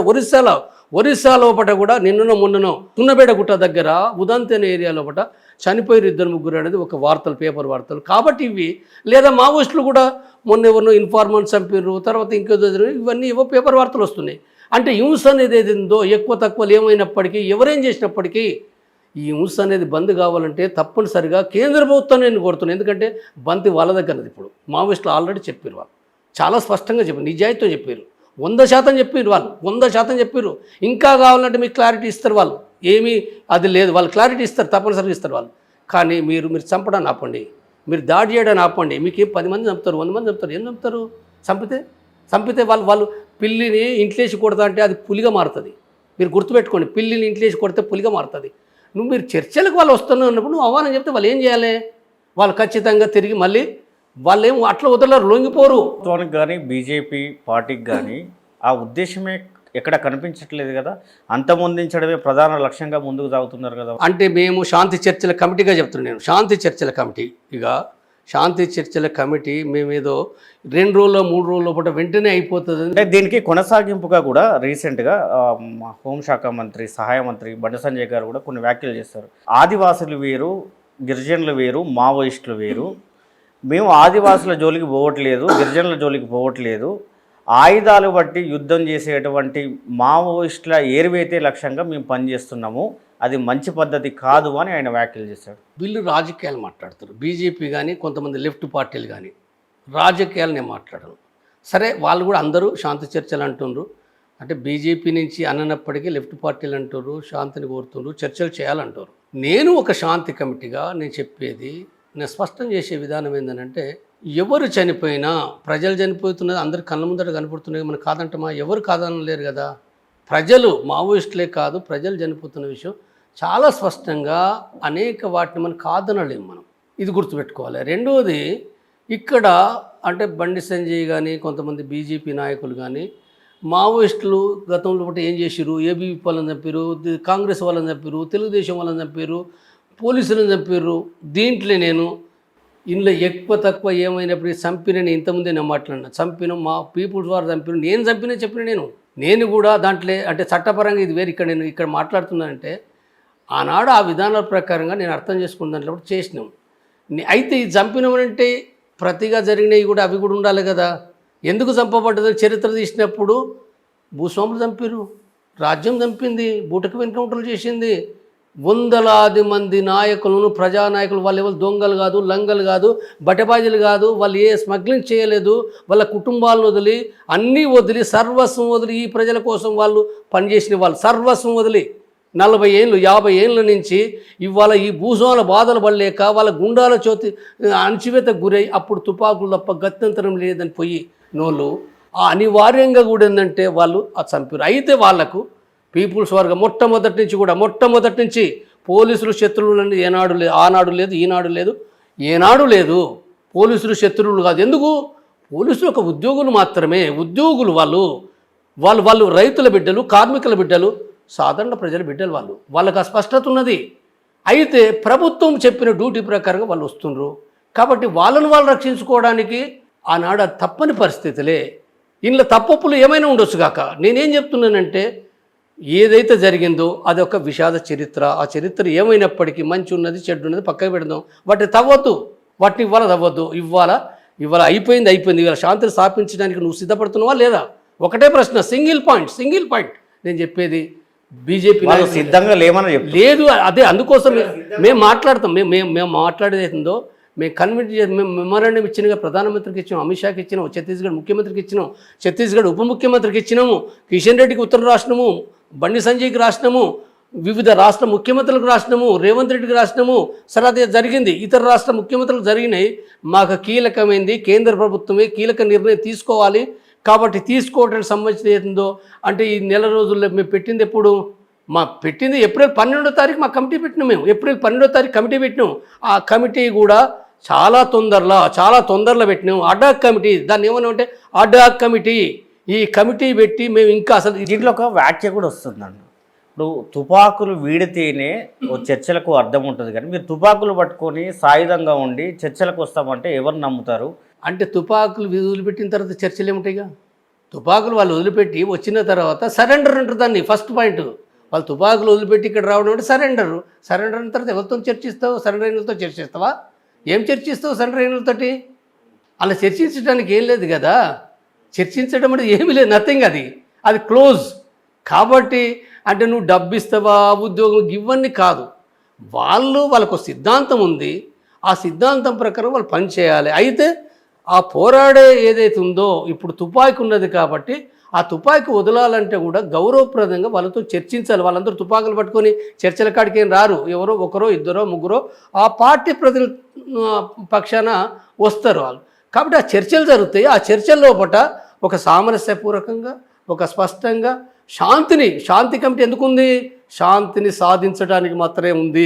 ఒరిస్సా లోపల కూడా నిన్ననో మొన్ననో సున్నబేడ గుట్ట దగ్గర ఉదంతి అనే ఏరియా లోపల చనిపోయిన 2-3 అనేది ఒక వార్తలు, పేపర్ వార్తలు. కాబట్టి ఇవి లేదా మావోయిస్టులు కూడా మొన్న ఎవరినో ఇన్ఫార్మర్స్ చంపారు, తర్వాత ఇంకేదో ఇవన్నీ ఏవో పేపర్ వార్తలు వస్తున్నాయి. అంటే హింస అనేది ఏదిందో ఎక్కువ తక్కువలు ఏమైనప్పటికీ, ఎవరేం చేసినప్పటికీ ఈ హింస అనేది బంద్ కావాలంటే తప్పనిసరిగా కేంద్ర ప్రభుత్వాన్ని నేను కోరుతున్నాను. ఎందుకంటే బంతి వాళ్ళ దగ్గరది. ఇప్పుడు మావోయిస్టులు ఆల్రెడీ చెప్పారు, వాళ్ళు చాలా స్పష్టంగా చెప్పారు, నిజాయితీతో చెప్పారు. 100% చెప్పారు వాళ్ళు, 100% చెప్పారు. ఇంకా కావాలంటే మీకు క్లారిటీ ఇస్తారు వాళ్ళు, ఏమీ అది లేదు, వాళ్ళు క్లారిటీ ఇస్తారు, తప్పనిసరిగా ఇస్తారు వాళ్ళు. కానీ మీరు చంపడాన్ని ఆపండి, మీరు దాడి చేయడాన్ని ఆపండి. మీకు 10 మంది చంపుతారు, 100 మంది చంపుతారు, ఏం చంపుతారు? చంపితే వాళ్ళు పిల్లిని ఇంట్లేసి కొడతా అంటే అది పులిగా మారుతుంది. మీరు గుర్తుపెట్టుకోండి, పిల్లిని ఇంట్లేసి కొడితే పులిగా మారుతుంది. మీరు చర్చలకు వాళ్ళు వస్తున్నప్పుడు నువ్వు ఆహ్వానం చెప్తే వాళ్ళు ఏం చేయాలి? వాళ్ళు ఖచ్చితంగా తిరిగి మళ్ళీ వాళ్ళేం అట్లా వదలరు, లొంగిపోరు. ప్రభుత్వానికి కానీ బీజేపీ పార్టీకి కానీ ఆ ఉద్దేశమే ఎక్కడ కనిపించట్లేదు కదా, అంతమొందించడమే ప్రధాన లక్ష్యంగా ముందుకు సాగుతున్నారు కదా. అంటే మేము శాంతి చర్చల కమిటీగా చెప్తున్నాను నేను, శాంతి చర్చల కమిటీ. ఇక శాంతి చర్చల కమిటీ మేమేదో 2 రోజుల్లో 3 రోజుల్లో పూట వెంటనే అయిపోతుంది అంటే దీనికి కొనసాగింపుగా కూడా రీసెంట్గా మా హోంశాఖ మంత్రి సహాయ మంత్రి బండి సంజయ్ గారు కూడా కొన్ని వ్యాఖ్యలు చేస్తారు. ఆదివాసులు వేరు, గిరిజనులు వేరు, మావోయిస్టులు వేరు, మేము ఆదివాసుల జోలికి పోవట్లేదు, గిరిజనుల జోలికి పోవట్లేదు, ఆయుధాలు బట్టి యుద్ధం చేసేటువంటి మావోయిస్టుల ఏరువైతే లక్ష్యంగా మేము పనిచేస్తున్నాము, అది మంచి పద్ధతి కాదు అని ఆయన వ్యాఖ్యలు చేశాడు. వీళ్ళు రాజకీయాలు మాట్లాడుతారు, బీజేపీ కానీ కొంతమంది లెఫ్ట్ పార్టీలు కానీ రాజకీయాలు నేను మాట్లాడను. సరే, వాళ్ళు కూడా అందరూ శాంతి చర్చలు అంటున్నారు. అంటే బీజేపీ నుంచి అననప్పటికీ లెఫ్ట్ పార్టీలు అంటారు, శాంతిని కోరుతున్నారు, చర్చలు చేయాలంటారు. నేను ఒక శాంతి కమిటీగా నేను చెప్పేది, నేను స్పష్టం చేసే విధానం ఏంటంటే, ఎవరు చనిపోయినా, ప్రజలు చనిపోతున్నది అందరి కళ్ళ ముందట కనపడుతున్నాయి, మనం కాదంటమా? ఎవరు కాదనలేరు కదా. ప్రజలు, మావోయిస్టులే కాదు, ప్రజలు చనిపోతున్న విషయం చాలా స్పష్టంగా అనేక వాటిని మనం కాదనలేము, మనం ఇది గుర్తుపెట్టుకోవాలి. రెండవది, ఇక్కడ అంటే బండి సంజయ్ కానీ కొంతమంది బీజేపీ నాయకులు కానీ మావోయిస్టులు గతంలో బట్టి ఏం చేసిరు, ఏబీవీ వాళ్ళని చంపారు, కాంగ్రెస్ వాళ్ళని చంపారు, తెలుగుదేశం వాళ్ళని చంపారు, పోలీసులను చంపారు. దీంట్లో నేను ఇందులో ఎక్కువ తక్కువ ఏమైనప్పుడు చంపిన ఇంతకుముందే నేను మాట్లాడినా, చంపిన మా పీపుల్స్ వారు చంపిన, నేను చంపిన చెప్పిన నేను కూడా దాంట్లో అంటే చట్టపరంగా ఇది వేరు. ఇక్కడ నేను ఇక్కడ మాట్లాడుతున్నానంటే ఆనాడు ఆ విధానాల ప్రకారంగా నేను అర్థం చేసుకున్న దాంట్లో కూడా చేసినాం. అయితే ఇది చంపినామంటే ప్రతిగా జరిగినవి కూడా అవి కూడా ఉండాలి కదా. ఎందుకు చంపబడ్డదని చరిత్ర తీసినప్పుడు భూస్వాములు చంపారు, రాజ్యం చంపింది, బూటకు ఎన్కౌంటర్లు చేసింది, వందలాది మంది నాయకులను, ప్రజానాయకులు, వాళ్ళు ఎవరు దొంగలు కాదు, లంగలు కాదు, బటబాజీలు కాదు, వాళ్ళు ఏ స్మగ్లింగ్ చేయలేదు, వాళ్ళ కుటుంబాలను వదిలి అన్నీ వదిలి సర్వస్వం వదిలి ఈ ప్రజల కోసం వాళ్ళు పనిచేసిన వాళ్ళు సర్వస్వం వదిలి 40 ఏళ్ళు 50 ఏళ్ళ నుంచి ఇవాళ ఈ భూస్వాముల బాధలు పడలేక వాళ్ళ గుండాల చోతి అణచివేతకు గురై అప్పుడు తుపాకులు తప్ప గత్యంతరం లేదని పోయి నోళ్ళు అనివార్యంగా కూడా ఏంటంటే వాళ్ళు చంపారు. అయితే వాళ్లకు పీపుల్స్ వర్గం మొట్టమొదటి నుంచి పోలీసులు శత్రువులని ఏనాడు లేదు, ఆనాడు లేదు, ఈనాడు లేదు, ఏనాడు లేదు. పోలీసులు శత్రువులు కాదు. ఎందుకు? పోలీసులు ఒక ఉద్యోగులు మాత్రమే. ఉద్యోగులు వాళ్ళు రైతుల బిడ్డలు, కార్మికుల బిడ్డలు, సాధారణ ప్రజల బిడ్డలు. వాళ్ళకి ఆ స్పష్టత ఉన్నది. అయితే ప్రభుత్వం చెప్పిన డ్యూటీ ప్రకారంగా వాళ్ళు వస్తున్నారు కాబట్టి వాళ్ళను వాళ్ళు రక్షించుకోవడానికి ఆనాడు తప్పని పరిస్థితులే. ఇందులో తప్పొప్పులు ఏమైనా ఉండొచ్చు కాక, నేనేం చెప్తున్నానంటే ఏదైతే జరిగిందో అదొక విషాద చరిత్ర. ఆ చరిత్ర ఏమైనప్పటికీ మంచి ఉన్నది, చెడ్డు ఉన్నది పక్కకు పెడదాం. వాటిని ఇవాళ తవ్వద్దు. ఇవాళ అయిపోయింది. ఇవాళ శాంతిని స్థాపించడానికి నువ్వు సిద్ధపడుతున్నావా లేదా? ఒకటే ప్రశ్న, సింగిల్ పాయింట్ నేను చెప్పేది. బీజేపీ సిద్ధంగా లేదు. అదే అందుకోసం మేము మాట్లాడతాం. మేము మాట్లాడేదో మేము కన్విన్స్ మేము మెమోరాండం ఇచ్చినగా ప్రధానమంత్రికి ఇచ్చినాం, అమిత్ షాకి ఇచ్చినాం, ఛత్తీస్గఢ్ ముఖ్యమంత్రికి ఇచ్చినాం, ఛత్తీస్గఢ్ ఉప ముఖ్యమంత్రికి ఇచ్చినాము, కిషన్ రెడ్డికి ఉత్తరం రాసినాము, బండి సంజయ్కి రాసినాము, వివిధ రాష్ట్ర ముఖ్యమంత్రులకు రాసినాము, రేవంత్ రెడ్డికి రాసినాము. సరే, అదే జరిగింది. ఇతర రాష్ట్ర ముఖ్యమంత్రులకు జరిగినాయి. మాకు కీలకమైంది కేంద్ర ప్రభుత్వమే కీలక నిర్ణయం తీసుకోవాలి. కాబట్టి తీసుకోవడానికి సంబంధించిన ఏందో అంటే ఈ నెల రోజుల్లో మేము పెట్టింది ఎప్పుడు? పెట్టింది ఏప్రిల్ 12వ తారీఖు మా కమిటీ పెట్టినాం. మేము ఏప్రిల్ 12వ తారీఖు కమిటీ పెట్టినాం. ఆ కమిటీ కూడా చాలా తొందరలో పెట్టినాం. అడాక్ కమిటీ, దాన్ని ఏమన్నా అడాక్ కమిటీ. ఈ కమిటీ పెట్టి మేము ఇంకా అసలు దీంట్లో ఒక వ్యాఖ్య కూడా వస్తుందండి. ఇప్పుడు తుపాకులు వీడితేనే ఓ చర్చలకు అర్థం ఉంటుంది, కానీ మీరు తుపాకులు పట్టుకొని సాయుధంగా ఉండి చర్చలకు వస్తామంటే ఎవరు నమ్ముతారు? అంటే తుపాకులు వదిలిపెట్టిన తర్వాత చర్చలు ఏముంటాయిగా? తుపాకులు వాళ్ళు వదిలిపెట్టి వచ్చిన తర్వాత సరెండర్ అంటారు దాన్ని. ఫస్ట్ పాయింట్, వాళ్ళు తుపాకులు వదిలిపెట్టి ఇక్కడ రావడం అంటే సరెండర్ అయిన తర్వాత ఎవరితో చర్చిస్తావు? సరెండర్ అయినతో చర్చిస్తావా? ఏం చర్చిస్తావు సరెండర్ అయినతోటి? అలా చర్చించడానికి ఏం లేదు కదా. చర్చించడం అంటే ఏమీ లేదు, నథింగ్. అది క్లోజ్. కాబట్టి అంటే నువ్వు డబ్బు ఇస్తావా, ఉద్యోగం, ఇవన్నీ కాదు. వాళ్ళకు సిద్ధాంతం ఉంది. ఆ సిద్ధాంతం ప్రకారం వాళ్ళు పనిచేయాలి. అయితే ఆ పోరాడే ఏదైతే ఉందో ఇప్పుడు తుపాకీ ఉన్నది కాబట్టి ఆ తుపాకీ వదలాలంటే కూడా గౌరవప్రదంగా వాళ్ళతో చర్చించాలి. వాళ్ళందరూ తుపాకులు పట్టుకొని చర్చల కాడికి ఏం రారు. ఎవరో ఒకరో ఇద్దరో ముగ్గురో ఆ పార్టీ ప్రజల పక్షాన వస్తారు వాళ్ళు. కాబట్టి ఆ చర్చలు జరుగుతాయి. ఆ చర్చల లోపట ఒక సామరస్యపూర్వకంగా, ఒక స్పష్టంగా శాంతి కమిటీ ఎందుకుంది? శాంతిని సాధించడానికి మాత్రమే ఉంది.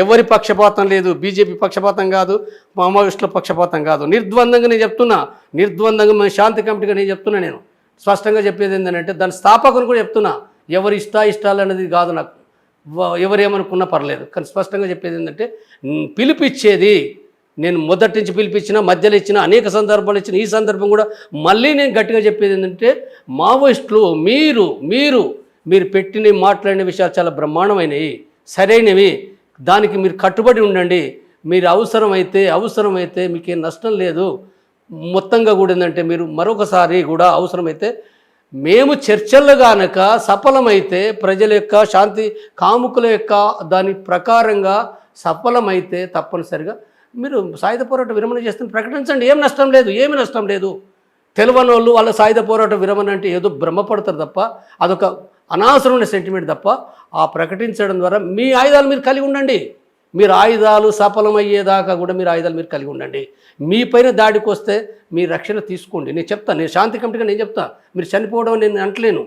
ఎవరి పక్షపాతం లేదు. బీజేపీ పక్షపాతం కాదు, మావోయిస్టుల పక్షపాతం కాదు. నిర్ద్వందంగా నేను చెప్తున్నా, నిర్ద్వందంగా మేము శాంతి కమిటీగా నేను చెప్తున్నా. నేను స్పష్టంగా చెప్పేది ఏంటంటే దాని స్థాపకుని కూడా చెప్తున్నా. ఎవరి ఇష్టాలు అనేది కాదు నాకు, ఎవరేమనుకున్నా పర్లేదు. కానీ స్పష్టంగా చెప్పేది ఏంటంటే పిలిపిచ్చేది నేను మొదటి నుంచి పిలిపించిన, మధ్యలో ఇచ్చిన, అనేక సందర్భాలు ఇచ్చిన. ఈ సందర్భం కూడా మళ్ళీ నేను గట్టిగా చెప్పేది ఏంటంటే మావోయిస్టులు మీరు పెట్టిన మాట్లాడిన విషయాలు చాలా బ్రహ్మాండమైనవి, సరైనవి. దానికి మీరు కట్టుబడి ఉండండి. మీరు అవసరమైతే మీకేం నష్టం లేదు. మొత్తంగా కూడా ఏంటంటే మీరు మరొకసారి కూడా అవసరమైతే మేము చర్చల్లో కనుక సఫలమైతే, ప్రజల యొక్క శాంతి కాముకుల యొక్క దాని ప్రకారంగా సఫలమైతే తప్పనిసరిగా మీరు సాయుధ పోరాట విరమణ చేస్తున్న ప్రకటించండి. ఏమి నష్టం లేదు. తెలియని వాళ్ళు వాళ్ళ సాయుధ పోరాట విరమణ అంటే ఏదో భ్రమపడతారు తప్ప, అదొక అనవసరమైన సెంటిమెంట్ తప్ప. ఆ ప్రకటించడం ద్వారా మీ ఆయుధాలు మీరు కలిగి ఉండండి. మీరు ఆయుధాలు సఫలమయ్యేదాకా కూడా మీరు ఆయుధాలు మీరు కలిగి ఉండండి. మీ పైన దాడికి వస్తే మీ రక్షణ తీసుకోండి. నేను శాంతి కమిటీగా నేను చెప్తా. మీరు చనిపోవడం నేను అంటలేను.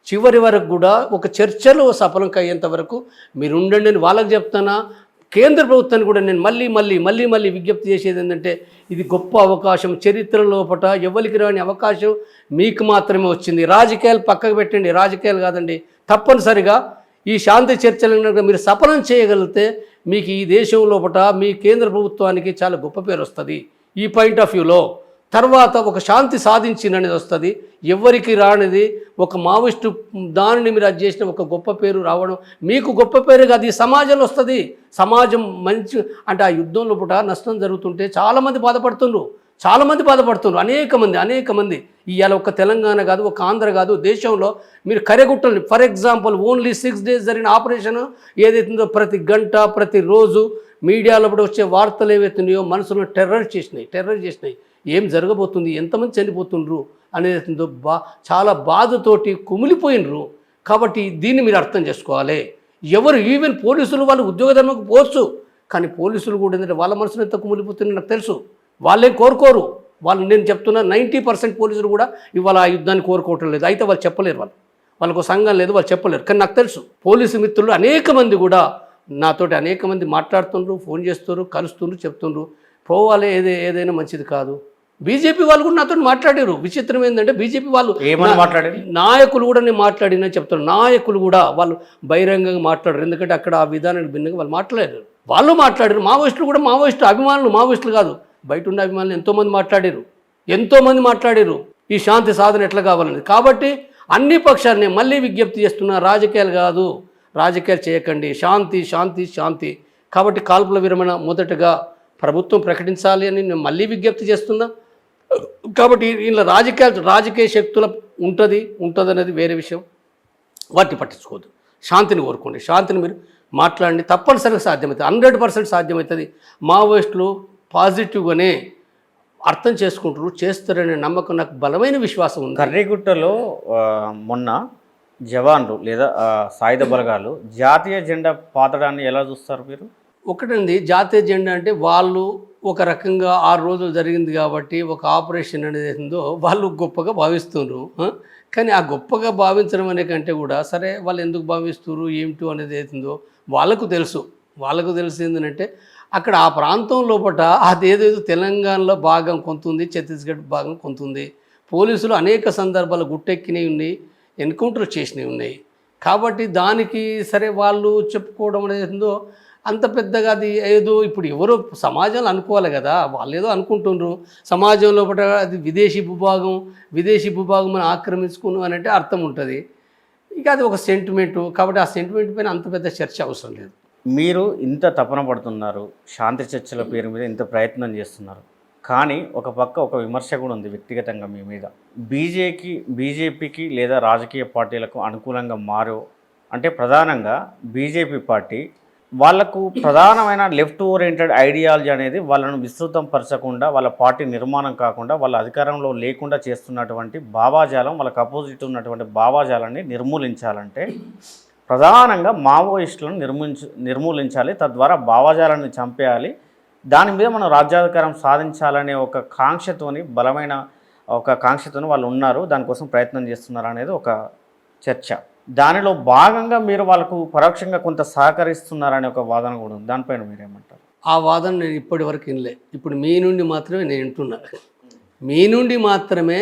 చివరి వరకు కూడా ఒక చర్చలు సఫలం అయ్యేంత వరకు మీరు ఉండండి అని వాళ్ళకి చెప్తానా. కేంద్ర ప్రభుత్వాన్ని కూడా నేను మళ్ళీ విజ్ఞప్తి చేసేది ఏంటంటే ఇది గొప్ప అవకాశం. చరిత్ర లోపట ఎవరికి రాని అవకాశం మీకు మాత్రమే వచ్చింది. రాజకీయాలు పక్కకు పెట్టండి, రాజకీయాలు కాదండి. తప్పనిసరిగా ఈ శాంతి చర్చలను మీరు సఫలం చేయగలిగితే మీకు ఈ దేశం లోపట మీ కేంద్ర ప్రభుత్వానికి చాలా గొప్ప పేరు వస్తుంది. ఈ పాయింట్ ఆఫ్ వ్యూలో తర్వాత ఒక శాంతి సాధించిననేది వస్తుంది. ఎవరికి రానిది ఒక మావోయిస్టు దానిని మీరు అది చేసిన ఒక గొప్ప పేరు రావడం మీకు గొప్ప పేరు కాదు, ఈ సమాజంలో వస్తుంది. సమాజం మంచి అంటే ఆ యుద్ధంలో పూట నష్టం జరుగుతుంటే చాలామంది బాధపడుతున్నారు. అనేక మంది ఇవాళ ఒక తెలంగాణ కాదు, ఒక ఆంధ్ర కాదు, దేశంలో మీరు కరెగుట్టలు ఫర్ ఎగ్జాంపుల్ ఓన్లీ 6 days జరిగిన ఆపరేషన్ ఏదైతుందో ప్రతి గంట ప్రతిరోజు మీడియాలో కూడా వచ్చే వార్తలు ఏవైతున్నాయో మనసులో టెర్రర్ చేసినాయి. ఏం జరగబోతుంది, ఎంతమంది చనిపోతుండ్రు అనేది చాలా బాధతోటి కుమిలిపోయినరు. కాబట్టి దీన్ని మీరు అర్థం చేసుకోవాలి. ఈవెన్ పోలీసులు వాళ్ళు ఉద్యోగ ధర్మకు పోవచ్చు, కానీ పోలీసులు కూడా ఏంటంటే వాళ్ళ మనసులో ఎంత కుమిలిపోతుందో నాకు తెలుసు. వాళ్ళేం కోరుకోరు. నేను చెప్తున్నా 90% పోలీసులు కూడా ఇవాళ ఆ యుద్ధాన్ని కోరుకోవటం లేదు. అయితే వాళ్ళు చెప్పలేరు, వాళ్ళకు సంఘం లేదు, వాళ్ళు చెప్పలేరు. కానీ నాకు తెలుసు పోలీసు మిత్రులు అనేక మంది కూడా నాతోటి అనేక మంది మాట్లాడుతుండ్రు, ఫోన్ చేస్తున్నారు, కలుస్తుండ్రు, చెప్తుండ్రు పోవాలి, ఏదైనా మంచిది కాదు. బీజేపీ వాళ్ళు కూడా నాతో మాట్లాడారు. విచిత్రం ఏంటంటే బీజేపీ వాళ్ళు ఏమని మాట్లాడారు? నాయకులు కూడా నేను మాట్లాడినా చెప్తాను. నాయకులు కూడా వాళ్ళు బహిరంగంగా మాట్లాడారు. ఎందుకంటే అక్కడ ఆ విధానానికి భిన్నంగా వాళ్ళు మాట్లాడారు. మావోయిస్టులు కూడా మావోయిస్టులు కాదు, బయట ఉన్న అభిమానులు ఎంతోమంది మాట్లాడారు ఈ శాంతి సాధన ఎట్లా కావాలని. కాబట్టి అన్ని పక్షాన్ని మళ్ళీ విజ్ఞప్తి చేస్తున్నా, రాజకీయాలు కాదు, రాజకీయాలు చేయకండి, శాంతి. కాబట్టి కాల్పుల విరమణ మొదటగా ప్రభుత్వం ప్రకటించాలి అని నేను మళ్ళీ విజ్ఞప్తి చేస్తున్నా. కాబట్టి ఇలా రాజకీయ శక్తుల ఉంటుంది అనేది వేరే విషయం. వాటిని పట్టించుకోవద్దు. శాంతిని కోరుకోండి. శాంతిని మీరు మాట్లాడండి. తప్పనిసరిగా సాధ్యమవుతుంది, 100% సాధ్యమవుతుంది. మావోయిస్టులు పాజిటివ్గానే అర్థం చేసుకుంటారు, చేస్తారనే నమ్మకం నాకు బలమైన విశ్వాసం ఉంది. కర్రీగుట్టలో మొన్న జవాన్లు లేదా సాయుధ బలగాలు జాతీయ జెండా పాతడాన్ని ఎలా చూస్తారు మీరు? ఒకటండి, జాతీయ జెండా అంటే వాళ్ళు ఒక రకంగా 6 రోజులు జరిగింది కాబట్టి ఒక ఆపరేషన్ అనేది ఏందో వాళ్ళు గొప్పగా భావిస్తున్నారు. కానీ ఆ గొప్పగా భావించడం అనే కంటే కూడా సరే వాళ్ళు ఎందుకు భావిస్తున్నారు ఏమిటో అనేది ఏందో వాళ్ళకు తెలుసు ఏంటంటే అక్కడ ఆ ప్రాంతం లోపల అదేదేదో తెలంగాణలో భాగం కొంత ఉంది, ఛత్తీస్గఢ్ భాగం కొంత ఉంది. పోలీసులు అనేక సందర్భాలు గుట్టెక్కినవి ఉన్నాయి, ఎన్కౌంటర్ చేసినవి ఉన్నాయి. కాబట్టి దానికి సరే వాళ్ళు చెప్పుకోవడం అనేది ఏందో అంత పెద్దగా అది ఏదో ఇప్పుడు ఎవరో సమాజంలో అనుకోవాలి కదా, వాళ్ళు ఏదో అనుకుంటున్నారు. సమాజం లోపల అది విదేశీ భూభాగం మనం ఆక్రమించుకున్నాం అని అంటే అర్థం ఉంటుంది. ఇక అది ఒక సెంటిమెంటు. కాబట్టి ఆ సెంటిమెంట్ పైన అంత పెద్ద చర్చ అవసరం లేదు. మీరు ఇంత తపన పడుతున్నారు, శాంతి చర్చల పేరు మీద ఇంత ప్రయత్నం చేస్తున్నారు, కానీ ఒక పక్క ఒక విమర్శ కూడా ఉంది వ్యక్తిగతంగా మీ మీద. బీజేపీకి లేదా రాజకీయ పార్టీలకు అనుకూలంగా అంటే ప్రధానంగా బీజేపీ పార్టీ వాళ్ళకు ప్రధానమైన లెఫ్ట్ ఓరియంటెడ్ ఐడియాలజీ అనేది వాళ్ళను విస్తృతం పరచకుండా, వాళ్ళ పార్టీ నిర్మాణం కాకుండా, వాళ్ళ అధికారంలో లేకుండా చేస్తున్నటువంటి భావాజాలం, వాళ్ళకి అపోజిట్ ఉన్నటువంటి భావాజాలాన్ని నిర్మూలించాలంటే ప్రధానంగా మావోయిస్టులను నిర్మూలించాలి. తద్వారా భావాజాలాన్ని చంపేయాలి. దాని మీద మనం రాజ్యాధికారం సాధించాలనే ఒక కాంక్షతోని, బలమైన ఒక కాంక్షతోని వాళ్ళు ఉన్నారు. దానికోసం ప్రయత్నం చేస్తున్నారు అనేది ఒక చర్చ. దానిలో భాగంగా మీరు వాళ్ళకు పరోక్షంగా కొంత సహకరిస్తున్నారనే ఒక వాదన కూడా ఉంది. దానిపైన మీరేమంటారు? ఆ వాదన నేను ఇప్పటి వరకు వినలే. ఇప్పుడు మీ నుండి మాత్రమే నేను వింటున్నా. మీ నుండి మాత్రమే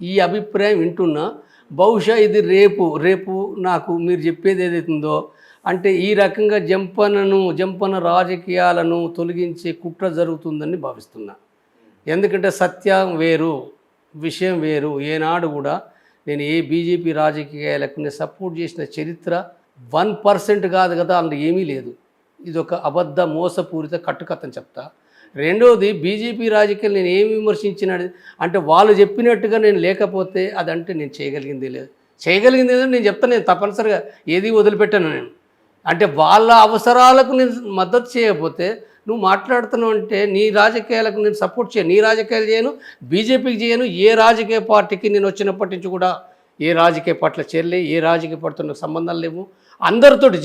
ఈ అభిప్రాయం వింటున్నా. బహుశా ఇది రేపు నాకు మీరు చెప్పేది ఏదైతుందో అంటే ఈ రకంగా జంపన రాజకీయాలను తొలగించే కుట్ర జరుగుతుందని భావిస్తున్నా. ఎందుకంటే సత్యం వేరు, విషయం వేరు. ఏనాడు కూడా నేను ఏ బీజేపీ రాజకీయాలకు నేను సపోర్ట్ చేసిన చరిత్ర 1% కాదు కదా, అందులో ఏమీ లేదు. ఇది ఒక అబద్ధ మోసపూరిత కట్టుకథని చెప్తా. రెండోది, బీజేపీ రాజకీయాలు నేను ఏమి విమర్శించినది అంటే వాళ్ళు చెప్పినట్టుగా నేను లేకపోతే అదంటే నేను చేయగలిగింది లేదు. ఏదో నేను చెప్తాను. నేను తప్పనిసరిగా ఏది వదిలిపెట్టాను. నేను అంటే వాళ్ళ అవసరాలకు నేను మద్దతు చేయకపోతే నువ్వు మాట్లాడుతున్నావు అంటే నీ రాజకీయాలకు నేను సపోర్ట్ చేయను. నీ రాజకీయాలు చేయను, బీజేపీకి చేయను. ఏ రాజకీయ పార్టీకి నేను వచ్చినప్పటి నుంచి కూడా ఏ రాజకీయ పార్టీలో చేరలే, ఏ రాజకీయ పార్టీతో నాకు సంబంధాలు లేవు. అందరితోటి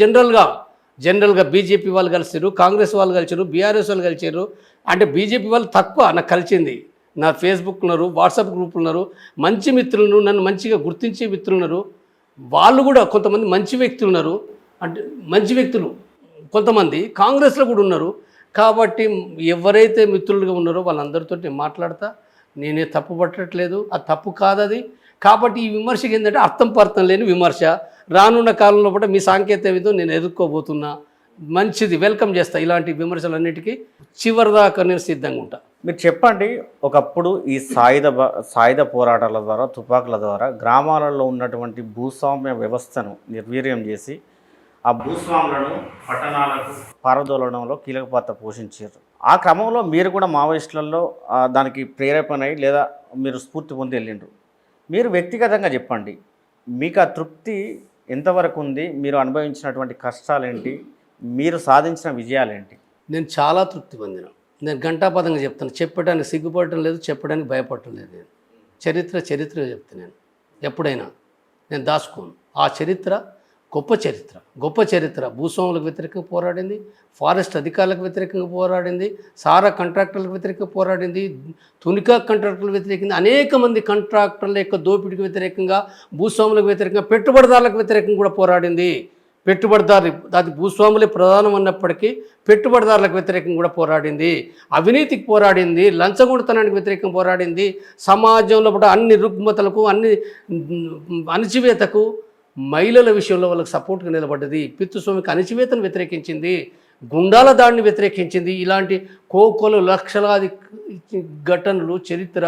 జనరల్గా బీజేపీ వాళ్ళు కలిసారు, కాంగ్రెస్ వాళ్ళు కలిసారు, బీఆర్ఎస్ వాళ్ళు కలిసారు. అంటే బీజేపీ వాళ్ళు తక్కువ నాకు కలిసింది. నా ఫేస్బుక్ ఉన్నారు, వాట్సాప్ గ్రూపులు ఉన్నారు, మంచి మిత్రులను, నన్ను మంచిగా గుర్తించే మిత్రులు ఉన్నారు. వాళ్ళు కూడా కొంతమంది మంచి వ్యక్తులు ఉన్నారు. అంటే మంచి వ్యక్తులు కొంతమంది కాంగ్రెస్లో కూడా ఉన్నారు. కాబట్టి ఎవరైతే మిత్రులుగా ఉన్నారో వాళ్ళందరితో నేను మాట్లాడతా. నేనే తప్పు పట్టట్లేదు, అది తప్పు కాదది. కాబట్టి ఈ విమర్శకి ఏంటంటే అర్థం లేని విమర్శ. రానున్న కాలంలో కూడా మీ సాంకేతికతతో నేను ఎదుర్కోబోతున్నా. మంచిది, వెల్కమ్ చేస్తా. ఇలాంటి విమర్శలన్నిటికీ చివరిదాకా నేను సిద్ధంగా ఉంటా. మీరు చెప్పండి, ఒకప్పుడు ఈ సాయుధ పోరాటాల ద్వారా, తుపాకుల ద్వారా గ్రామాలలో ఉన్నటువంటి భూస్వామ్య వ్యవస్థను నిర్వీర్యం చేసి ఆ భూస్వాములను పట్టణాలకు పారదోలడంలో కీలక పాత్ర పోషించారు. ఆ క్రమంలో మీరు కూడా మావోయిస్టులలో దానికి ప్రేరేపణ అయ్యి లేదా మీరు స్ఫూర్తి పొంది వెళ్ళిండ్రు. మీరు వ్యక్తిగతంగా చెప్పండి, మీకు ఆ తృప్తి ఎంతవరకు ఉంది? మీరు అనుభవించినటువంటి కష్టాలేంటి? మీరు సాధించిన విజయాలేంటి? నేను చాలా తృప్తి పొందిన. నేను ఘంటాపదంగా చెప్తాను. చెప్పడానికి సిగ్గుపడటం లేదు, చెప్పడానికి భయపడటం లేదు. నేను చరిత్ర చెప్తాను. నేను ఎప్పుడైనా నేను దాచుకోను. ఆ చరిత్ర గొప్ప చరిత్ర. భూస్వాములకు వ్యతిరేకంగా పోరాడింది, ఫారెస్ట్ అధికారులకు వ్యతిరేకంగా పోరాడింది, సారా కాంట్రాక్టర్లకు వ్యతిరేకంగా పోరాడింది, తునికా కాంట్రాక్టర్లకు వ్యతిరేకంగా, అనేక మంది కాంట్రాక్టర్ల యొక్క దోపిడీకి వ్యతిరేకంగా, భూస్వాములకు వ్యతిరేకంగా, పెట్టుబడిదారులకు వ్యతిరేకంగా కూడా పోరాడింది. అది భూస్వాములే ప్రధానం అన్నప్పటికీ పెట్టుబడిదారులకు వ్యతిరేకంగా కూడా పోరాడింది, అవినీతికి పోరాడింది, లంచగొండితనానికి వ్యతిరేకంగా పోరాడింది, సమాజంలో కూడా అన్ని రుగ్మతలకు, అన్ని అణచివేతకు, మహిళల విషయంలో వాళ్ళకి సపోర్ట్గా నిలబడ్డది, పితృస్వామికి అణచివేతను వ్యతిరేకించింది, గుండాల దాడిని వ్యతిరేకించింది. ఇలాంటి కోకొలు లక్షలాది ఘటనలు చరిత్ర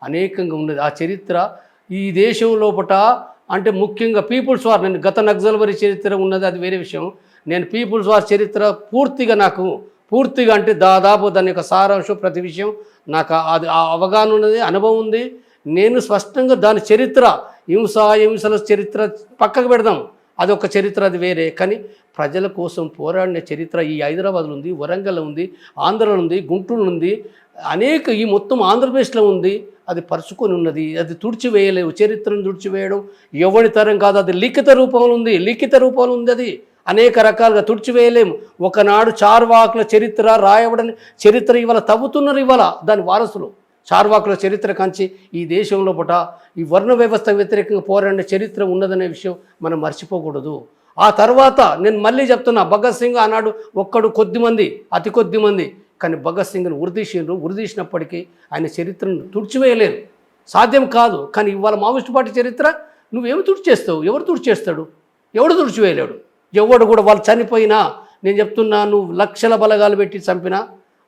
అనేకంగా ఉన్నది. ఆ చరిత్ర ఈ దేశం లోపట అంటే ముఖ్యంగా పీపుల్స్ వార్, నేను గత నక్సల్బరీ చరిత్ర ఉన్నది, అది వేరే విషయం. నేను పీపుల్స్ వార్ చరిత్ర పూర్తిగా అంటే దాదాపు దాని యొక్క సారాంశం, ప్రతి విషయం నాకు అది ఆ అవగాహన ఉన్నది, అనుభవం ఉంది. నేను స్పష్టంగా దాని చరిత్ర, హింసల చరిత్ర పక్కకు పెడదాం, అదొక చరిత్ర, అది వేరే. కానీ ప్రజల కోసం పోరాడిన చరిత్ర ఈ హైదరాబాద్లో ఉంది, వరంగల్లో ఉంది, ఆంధ్రలో ఉంది, గుంటూరు ఉంది, అనేక ఈ మొత్తం ఆంధ్రప్రదేశ్లో ఉంది. అది పరుచుకొని ఉన్నది, అది తుడిచివేయలేవు. చరిత్రను తుడిచివేయడం ఎవరి తరం కాదు. అది లిఖిత రూపంలో ఉంది. అది అనేక రకాలుగా తుడిచివేయలేము. ఒకనాడు చార్వాకుల చరిత్ర రాయబడని చరిత్ర ఇవాళ తవ్వుతున్నారు. ఇవాళ దాని వారసులు చార్వాకుల చరిత్ర కంచి ఈ దేశంలో పుట ఈ వర్ణ వ్యవస్థ వ్యతిరేకంగా పోరాడిన చరిత్ర ఉన్నదనే విషయం మనం మర్చిపోకూడదు. ఆ తర్వాత నేను మళ్ళీ చెప్తున్నా, భగత్ సింగ్ ఆనాడు అతి కొద్ది మంది కానీ భగత్ సింగ్ను ఉరిదీసినప్పటికీ ఆయన చరిత్రను తుడిచివేయలేరు, సాధ్యం కాదు. కానీ ఇవాళ మావోయిస్టు పార్టీ చరిత్ర నువ్వేమి తుడిచేస్తావు? ఎవరు తుడిచేస్తాడు? ఎవడు తుడిచివేయలేడు. ఎవడు కూడా వాళ్ళు చనిపోయినా, నేను చెప్తున్నా, నువ్వు లక్షల బలగాలు పెట్టి చంపినా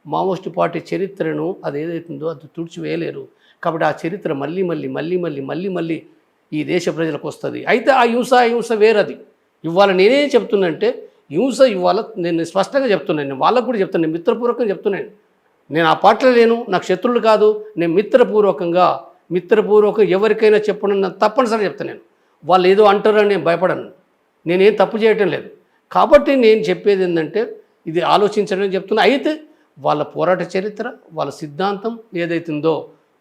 మావోయిస్టు పార్టీ చరిత్రను అది ఏదైతుందో అది తుడిచివేయలేరు. కాబట్టి ఆ చరిత్ర మళ్ళీ ఈ దేశ ప్రజలకు వస్తుంది. అయితే ఆ హింస వేరది. ఇవాళ నేనేం చెప్తున్నంటే, హింస ఇవాళ నేను స్పష్టంగా చెప్తున్నాను, నేను వాళ్ళకు కూడా చెప్తున్నాను, నేను మిత్రపూర్వకంగా చెప్తున్నాను. నేను ఆ పార్టీలో లేను, నాకు శత్రువులు కాదు. నేను మిత్రపూర్వకంగా ఎవరికైనా చెప్పడం తప్పనిసరిగా చెప్తాను. నేను వాళ్ళు ఏదో అంటారని నేను భయపడను, నేనేం తప్పు చేయటం లేదు. కాబట్టి నేను చెప్పేది ఏంటంటే, ఇది ఆలోచించడం చెప్తున్నా. అయితే వాళ్ళ పోరాట చరిత్ర, వాళ్ళ సిద్ధాంతం ఏదైతుందో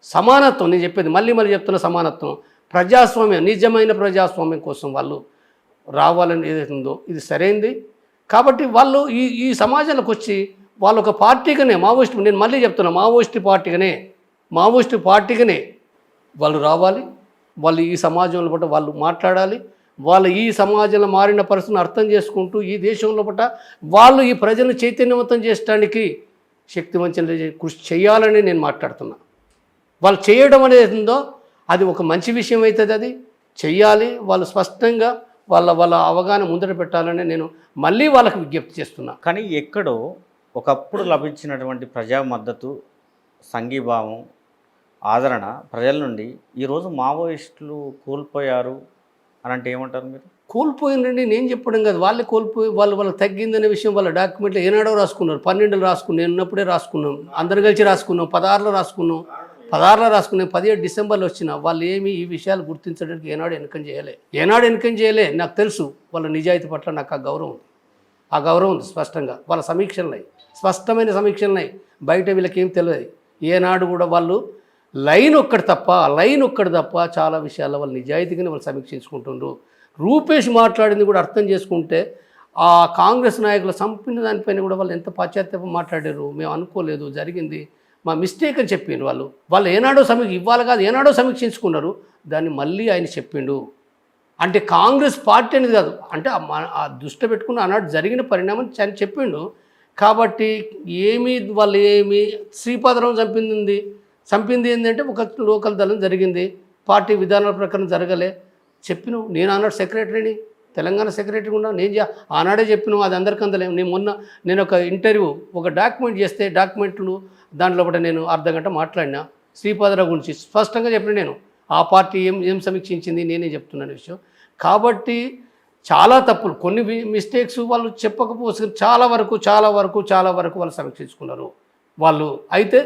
సమానత్వం, నేను చెప్పేది మళ్ళీ చెప్తున్న సమానత్వం, ప్రజాస్వామ్యం, నిజమైన ప్రజాస్వామ్యం కోసం వాళ్ళు రావాలని ఏదైతుందో ఇది సరైంది. కాబట్టి వాళ్ళు ఈ సమాజంలోకి వచ్చి వాళ్ళు ఒక పార్టీగానే మావోయిస్టు, నేను మళ్ళీ చెప్తున్నా మావోయిస్టు పార్టీగానే వాళ్ళు రావాలి. వాళ్ళు ఈ సమాజంలో పట్ల వాళ్ళు మాట్లాడాలి. వాళ్ళు ఈ సమాజంలో మారిన పరిస్థితిని అర్థం చేసుకుంటూ ఈ దేశంలో పట్ల వాళ్ళు ఈ ప్రజలను చైతన్యవంతం చేయడానికి శక్తివంచన కృషి చేయాలని నేను మాట్లాడుతున్నా. వాళ్ళు చేయడం అనేది ఉందో అది ఒక మంచి విషయం అవుతుంది, అది చెయ్యాలి. వాళ్ళు స్పష్టంగా వాళ్ళ అవగాహన ముందట పెట్టాలని నేను మళ్ళీ వాళ్ళకి విజ్ఞప్తి చేస్తున్నా. కానీ ఎక్కడో ఒకప్పుడు లభించినటువంటి ప్రజా మద్దతు, సంఘీభావం, ఆదరణ ప్రజల నుండి ఈరోజు మావోయిస్టులు కోల్పోయారు అని అంటే ఏమంటారు మీరు? కోల్పోయిందండి నేను చెప్పడం కాదు, వాళ్ళే కోల్పోయి వాళ్ళకి తగ్గిందనే విషయం వాళ్ళ డాక్యుమెంట్లో ఏనాడో రాసుకున్నారు. 12 రాసుకున్నాం, నేను ఉన్నప్పుడే రాసుకున్నాం, అందరు కలిసి రాసుకున్నాం, 16లో రాసుకున్నాం. 17 డిసెంబర్లో వచ్చిన వాళ్ళు ఏమి ఈ విషయాలు గుర్తించడానికి ఏనాడు వెనకం చేయలే. నాకు తెలుసు వాళ్ళ నిజాయితీ పట్ల నాకు ఆ గౌరవం ఉంది స్పష్టంగా. వాళ్ళ సమీక్షలున్నాయి, స్పష్టమైన సమీక్షలున్నాయి. బయట వీళ్ళకి ఏం తెలియదు. ఏనాడు కూడా వాళ్ళు లైన్ ఒక్కటి తప్ప చాలా విషయాల్లో వాళ్ళు నిజాయితీగానే వాళ్ళు సమీక్షించుకుంటుండ్రు. రూపేష్ మాట్లాడింది కూడా అర్థం చేసుకుంటే ఆ కాంగ్రెస్ నాయకులు చంపిన దానిపైన కూడా వాళ్ళు ఎంత పాశ్చాత్యాపం మాట్లాడారు. మేము అనుకోలేదు, జరిగింది మా మిస్టేక్ అని చెప్పిండు. వాళ్ళు ఏనాడో ఇవ్వాలి కాదు, ఏనాడో సమీక్షించుకున్నారు. దాన్ని మళ్ళీ ఆయన చెప్పిండు. అంటే కాంగ్రెస్ పార్టీ అనేది కాదు, అంటే ఆ దృష్టి పెట్టుకున్న ఆనాడు జరిగిన పరిణామం అని చెప్పిండు. కాబట్టి వాళ్ళు శ్రీపాదరావు చంపింది ఏంటంటే ఒక లోకల్ దళం జరిగింది, పార్టీ విధానాల ప్రకారం జరగలే చెప్పినావు. నేను ఆనాడు సెక్రటరీని, తెలంగాణ సెక్రటరీ ఉన్నా, ఆనాడే చెప్పినావు. అది అందరికీ అందలేము. నేను ఒక ఇంటర్వ్యూ ఒక డాక్యుమెంట్ చేస్తే డాక్యుమెంట్లు దాంట్లో కూడా నేను అర్ధగంట మాట్లాడినా శ్రీపాదరావు గురించి స్పష్టంగా చెప్పిన. నేను ఆ పార్టీ ఏం సమీక్షించింది నేనే చెప్తున్నాను విషయం. కాబట్టి చాలా తప్పులు, కొన్ని మిస్టేక్స్ వాళ్ళు చెప్పకపోతే చాలా వరకు వాళ్ళు సమీక్షించుకున్నారు వాళ్ళు. అయితే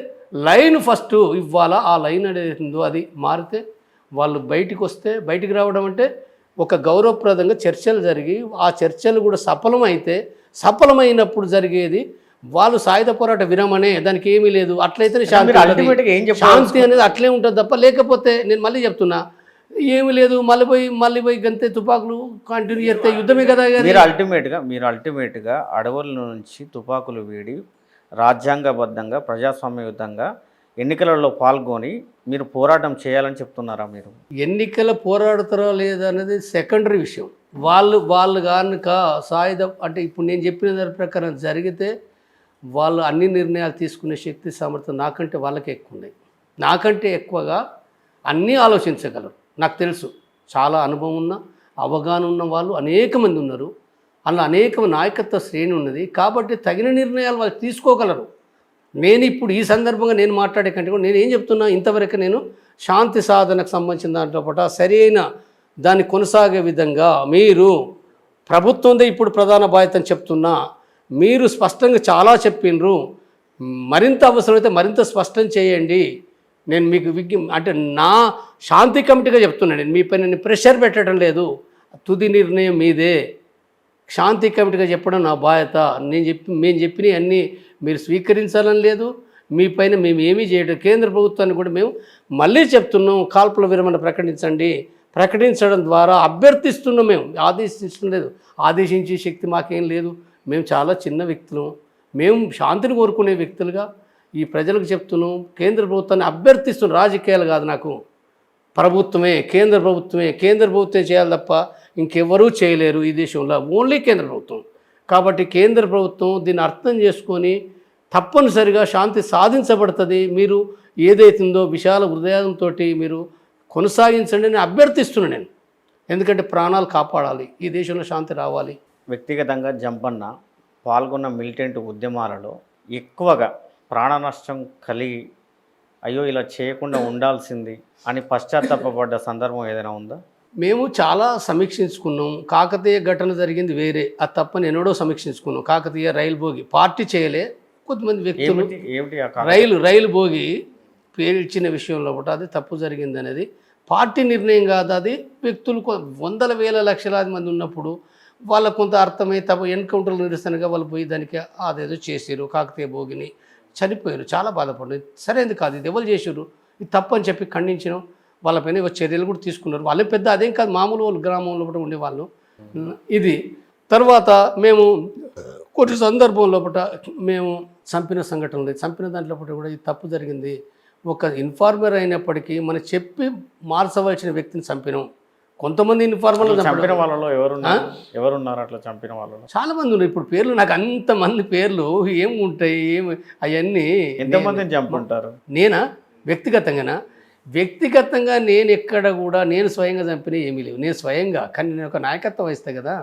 లైన్ ఫస్ట్ ఇవ్వాలా, ఆ లైన్ అనేది ఉందో అది మారితే వాళ్ళు బయటికి రావడం అంటే ఒక గౌరవప్రదంగా చర్చలు జరిగి ఆ చర్చలు కూడా సఫలమైనప్పుడు జరిగేది వాళ్ళు సాయుధ పోరాట విరమణే, దానికి ఏమీ లేదు. అట్లయితేనే శాంతి అనేది అట్లే ఉంటుంది తప్ప, లేకపోతే నేను మళ్ళీ చెప్తున్నా ఏమీ లేదు, మళ్ళీ పోయి గంతే తుపాకులు కంటిన్యూ చేస్తే యుద్ధమే కదా. మీరు అల్టిమేట్గా అడవుల నుంచి తుపాకులు వీడి రాజ్యాంగబద్ధంగా ప్రజాస్వామ్యయుతంగా ఎన్నికలలో పాల్గొని మీరు పోరాటం చేయాలని చెప్తున్నారా? మీరు ఎన్నికల పోరాడతారా లేదా అనేది సెకండరీ విషయం. వాళ్ళు కనుక సాయుధ అంటే ఇప్పుడు నేను చెప్పిన దాని ప్రకారం జరిగితే వాళ్ళు అన్ని నిర్ణయాలు తీసుకునే శక్తి సామర్థ్యం నాకంటే వాళ్ళకే ఎక్కువ ఉన్నాయి. నాకంటే ఎక్కువగా అన్నీ ఆలోచించగలరు. నాకు తెలుసు, చాలా అనుభవం ఉన్న అవగాహన ఉన్న వాళ్ళు అనేక మంది ఉన్నారు. అలా అనేక నాయకత్వ శ్రేణి ఉన్నది. కాబట్టి తగిన నిర్ణయాలు వాళ్ళు తీసుకోగలరు. నేను ఇప్పుడు ఈ సందర్భంగా నేను మాట్లాడే కంటే కూడా నేను ఏం చెప్తున్నా, ఇంతవరకు నేను శాంతి సాధనకు సంబంధించిన దాంట్లో పాటు సరైన దాన్ని కొనసాగే విధంగా మీరు ప్రభుత్వందే ఇప్పుడు ప్రధాన బాధ్యతని చెప్తున్నా. మీరు స్పష్టంగా చాలా చెప్పిండ్రు, మరింత అవసరమైతే మరింత స్పష్టం చేయండి. నేను మీకు అంటే నా శాంతి కమిటీగా చెప్తున్నాను. నేను మీపై నేను ప్రెషర్ పెట్టడం లేదు, తుది నిర్ణయం మీదే. శాంతి కమిటీగా చెప్పడం నా బాధ్యత. మేము చెప్పినవి అన్నీ మీరు స్వీకరించాలని లేదు. మీ పైన మేము ఏమీ చేయడం, కేంద్ర ప్రభుత్వాన్ని కూడా మేము మళ్ళీ చెప్తున్నాం, కాల్పుల విరమణ ప్రకటించడం ద్వారా అభ్యర్థిస్తున్నాం. మేము ఆదేశించడం లేదు, ఆదేశించే శక్తి మాకేం లేదు. మేము చాలా చిన్న వ్యక్తులు, మేము శాంతిని కోరుకునే వ్యక్తులుగా ఈ ప్రజలకు చెప్తున్నాం. కేంద్ర ప్రభుత్వాన్ని అభ్యర్థిస్తున్నాం. రాజకీయాలు కాదు, నాకు కేంద్ర ప్రభుత్వమే చేయాలి తప్ప ఇంకెవరూ చేయలేరు ఈ దేశంలో, ఓన్లీ కేంద్ర ప్రభుత్వం. కాబట్టి కేంద్ర ప్రభుత్వం దీన్ని అర్థం చేసుకొని తప్పనిసరిగా శాంతి సాధించబడుతుంది. మీరు ఏదైతుందో విశాల హృదయంతో మీరు కొనసాగించండి అని అభ్యర్థిస్తున్నాను నేను. ఎందుకంటే ప్రాణాలు కాపాడాలి, ఈ దేశంలో శాంతి రావాలి. వ్యక్తిగతంగా జంపన్న పాల్గొన్న మిలిటెంట్ ఉద్యమాలలో ఎక్కువగా ప్రాణ నష్టం కలిగి అయ్యో ఇలా చేయకుండా ఉండాల్సింది అని పశ్చాత్తాపడ్డ సందర్భం ఏదైనా ఉందా? మేము చాలా సమీక్షించుకున్నాం. కాకతీయ ఘటన జరిగింది వేరే, అది తప్పని ఎన్నడో సమీక్షించుకున్నాం. కాకతీయ రైలు భోగి పార్టీ చేయలే, కొంతమంది వ్యక్తులు రైలు భోగి పేల్చిన విషయంలో కూడా అది తప్పు జరిగింది అనేది పార్టీ నిర్ణయం కాదు. అది వ్యక్తులు వందల వేల లక్షలాది మంది ఉన్నప్పుడు వాళ్ళకు కొంత అర్థమై తప్ప ఎన్కౌంటర్లు నిరసనగా వాళ్ళు పోయి దానికి అదేదో చేసారు, కాకతీయ భోగిని చనిపోయారు, చాలా బాధపడ్డారు. సరైనది కాదు, ఇది ఎవరు చేసారు, ఇది తప్పు అని చెప్పి ఖండించడం, వాళ్ళపైన చర్యలు కూడా తీసుకున్నారు. వాళ్ళే పెద్ద అదేం కాదు, మామూలు వాళ్ళు గ్రామంలో కూడా ఉండేవాళ్ళు. ఇది తర్వాత మేము కొన్ని సందర్భం లోపల మేము చంపిన సంఘటనలు, చంపిన దాంట్లో కూడా ఇది తప్పు జరిగింది, ఒక ఇన్ఫార్మర్ అయినప్పటికీ మనం చెప్పి మార్చవలసిన వ్యక్తిని చంపినాం. కొంతమంది ఇన్ఫార్మర్లు చంపిన వాళ్ళలో ఎవరున్నారు అట్లా చంపిన వాళ్ళలో? చాలా మంది ఉన్నారు. ఇప్పుడు పేర్లు నాకు అంతమంది పేర్లు ఏం ఉంటాయి, ఏమి అవన్నీ ఎంతమందిని చంపుంటారు? నేనా వ్యక్తిగతంగా నేను ఎక్కడ కూడా నేను స్వయంగా చంపినా ఏమీ లేవు. నేను స్వయంగా, కానీ నేను ఒక నాయకత్వం వహిస్తాను కదా,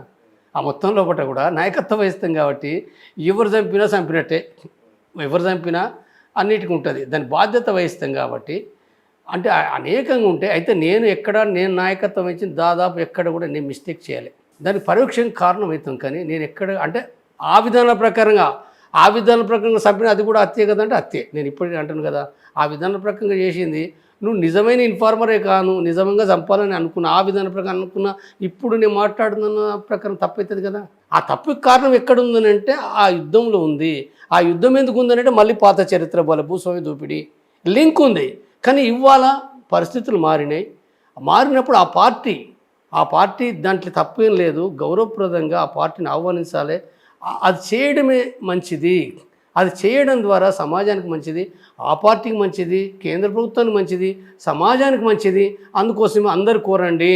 ఆ మొత్తం లోపల కూడా నాయకత్వం వహిస్తాం కాబట్టి ఎవరు చంపినట్టే, ఎవరు చంపినా అన్నిటికీ ఉంటుంది, దాని బాధ్యత వహిస్తాం కాబట్టి. అంటే అనేకంగా ఉంటాయి. అయితే నేను నాయకత్వం వహించిన దాదాపు ఎక్కడ కూడా నేను మిస్టేక్ చేయాలి, దానికి పరోక్షంగా కారణం అవుతాం. కానీ నేను ఎక్కడ అంటే ఆ విధానాల ప్రకారంగా చంపిన అది కూడా హత్యే కదంటే హత్యే. నేను ఇప్పటికీ అంటాను కదా, ఆ విధాన ప్రకారంగా చేసింది నువ్వు నిజమైన ఇన్ఫార్మరే కాను, నిజంగా చంపాలని అనుకున్నా, ఆ విధాన ప్రకారం అనుకున్నా, ఇప్పుడు నేను మాట్లాడుతున్న ప్రకారం తప్పవుతుంది కదా. ఆ తప్పుకి కారణం ఎక్కడుందని అంటే ఆ యుద్ధంలో ఉంది. ఆ యుద్ధం ఎందుకు ఉందనంటే మళ్ళీ పాత చరిత్ర బల భూస్వామి దోపిడీ లింక్ ఉంది. కానీ ఇవాళ పరిస్థితులు మారినప్పుడు ఆ పార్టీ దాంట్లో తప్పేం లేదు, గౌరవప్రదంగా ఆ పార్టీని ఆహ్వానించాలి. అది చేయడమే మంచిది, అది చేయడం ద్వారా సమాజానికి మంచిది, ఆ పార్టీకి మంచిది, కేంద్ర ప్రభుత్వానికి మంచిది, సమాజానికి మంచిది. అందుకోసమే అందరు కోరండి,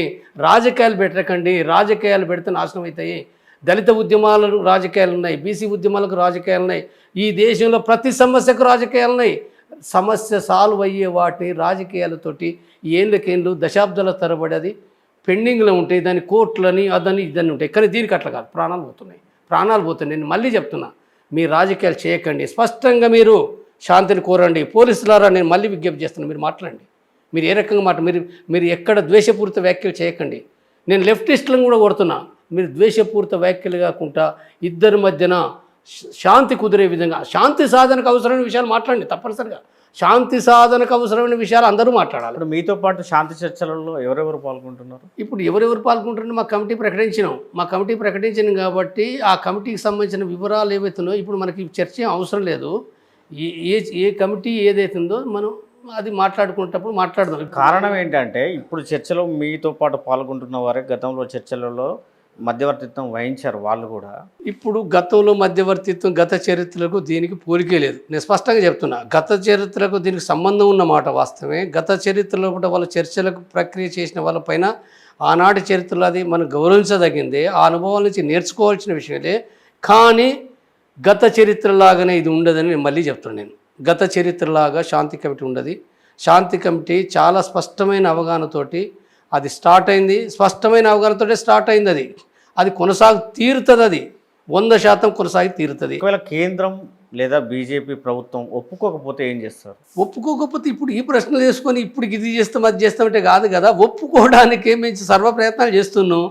రాజకీయాలు పెట్టకండి, రాజకీయాలు పెడితే నాశనం అవుతాయి. దళిత ఉద్యమాలకు రాజకీయాలు ఉన్నాయి, బీసీ ఉద్యమాలకు రాజకీయాలు ఉన్నాయి, ఈ దేశంలో ప్రతి సమస్యకు రాజకీయాలు ఉన్నాయి. సమస్య సాల్వ్ అయ్యే వాటిని రాజకీయాలతోటి ఏళ్ళకేళ్ళు దశాబ్దాల తరబడి అది పెండింగ్లో ఉంటాయి, దాని కోర్టులని అదని ఇదని ఉంటాయి. కానీ దీనికి అట్లా కాదు, ప్రాణాలు పోతున్నాయి. నేను మళ్ళీ చెప్తున్నా, మీరు రాజకీయాలు చేయకండి, స్పష్టంగా మీరు శాంతిని కోరండి. పోలీసులారా నేను మళ్ళీ విజ్ఞప్తి చేస్తున్నాను, మీరు మాట్లాడండి, మీరు ఏ రకంగా మీరు ఎక్కడ ద్వేషపూరిత వ్యాఖ్యలు చేయకండి. నేను లెఫ్టిస్టులను కూడా కొడుతున్నా, మీరు ద్వేషపూరిత వ్యాఖ్యలు కాకుండా ఇద్దరి మధ్యన శాంతి కుదిరే విధంగా, శాంతి సాధనకు అవసరమైన విషయాలు మాట్లాడండి. తప్పనిసరిగా శాంతి సాధనకు అవసరమైన విషయాలు అందరూ మాట్లాడాలి. ఇప్పుడు మీతో పాటు శాంతి చర్చలలో ఎవరెవరు పాల్గొంటున్నారు? ఇప్పుడు ఎవరెవరు పాల్గొంటున్నారో మా కమిటీ ప్రకటించినాం కాబట్టి ఆ కమిటీకి సంబంధించిన వివరాలు ఏవైతున్నాయో ఇప్పుడు మనకి చర్చ అవసరం లేదు. ఏ కమిటీ ఏదైతుందో మనం అది మాట్లాడుకునేటప్పుడు మాట్లాడదాం. కారణం ఏంటంటే ఇప్పుడు చర్చలో మీతో పాటు పాల్గొంటున్న వారే గతంలో చర్చలలో మధ్యవర్తిత్వం వహించారు వాళ్ళు కూడా. ఇప్పుడు గతంలో మధ్యవర్తిత్వం గత చరిత్రలకు దీనికి పోలికే లేదు. నేను స్పష్టంగా చెప్తున్నా, గత చరిత్రకు దీనికి సంబంధం ఉన్నమాట వాస్తవమే. గత చరిత్రలో కూడా వాళ్ళ చర్చలకు ప్రక్రియ చేసిన వాళ్ళపైన ఆనాటి చరిత్రలో అది మనం గౌరవించదగిందే, ఆ అనుభవాల నుంచి నేర్చుకోవాల్సిన విషయమే. కానీ గత చరిత్రలాగానే ఇది ఉండదని నేను మళ్ళీ చెప్తున్నాను. నేను గత చరిత్రలాగా శాంతి కమిటీ ఉండదు. శాంతి కమిటీ చాలా స్పష్టమైన అవగాహనతోటి అది స్టార్ట్ అయింది, స్పష్టమైన అవగాహనతోటే స్టార్ట్ అయింది. అది కొనసాగి తీరుతుంది, అది 100% కొనసాగి తీరుతుంది. ఒకవేళ కేంద్రం లేదా బీజేపీ ప్రభుత్వం ఒప్పుకోకపోతే ఏం చేస్తారు? ఒప్పుకోకపోతే ఇప్పుడు ఈ ప్రశ్నలు చేసుకొని ఇప్పుడు ఇది చేస్తాం అది చేస్తామంటే కాదు కదా. ఒప్పుకోవడానికి మేము సర్వ ప్రయత్నాలు చేస్తున్నాం.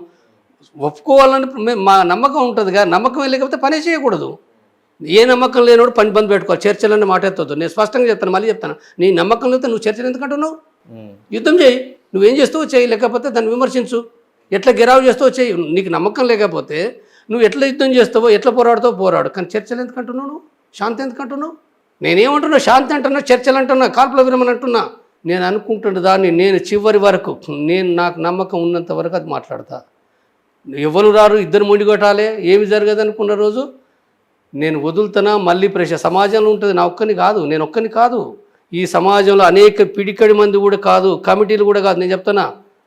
ఒప్పుకోవాలని మా నమ్మకం ఉంటుందిగా, నమ్మకం లేకపోతే పనే చేయకూడదు. ఏ నమ్మకం లేనోడు పని బంద్ పెట్టుకోవాలి, చర్చలన్నీ మాట్లాడుతుంది. నేను స్పష్టంగా చెప్తాను, మళ్ళీ చెప్తాను, నీ నమ్మకం లేకపోతే నువ్వు చర్చలు ఎందుకంటున్నావు? యుద్ధం చేయి, నువ్వేం చేస్తావో చేయి, లేకపోతే దాన్ని విమర్శించు, ఎట్లా గెరావు చేస్తావో చేయి. నీకు నమ్మకం లేకపోతే నువ్వు ఎట్లా యుద్ధం చేస్తావో, ఎట్లా పోరాడుతావో పోరాడు. కానీ చర్చలు ఎందుకంటున్నావు? నువ్వు శాంతి ఎందుకంటున్నావు? నేనేమంటున్నా, శాంతి అంటున్నా, చర్చలు అంటున్నా, కాల్పుల విరమణ అంటున్నా. నేను అనుకుంటున్న దాన్ని నేను చివరి వరకు నాకు నమ్మకం ఉన్నంత వరకు అది మాట్లాడతా. ఎవరు రారు, ఇద్దరు మొండిగొట్టాలి, ఏమి జరగదు అనుకున్న రోజు నేను వదులుతున్నా. మళ్ళీ సమాజంలో ఉంటుంది, నేను ఒక్కని కాదు, ఈ సమాజంలో అనేక పిడికడి మంది కూడా కాదు, కమిటీలు కూడా కాదు.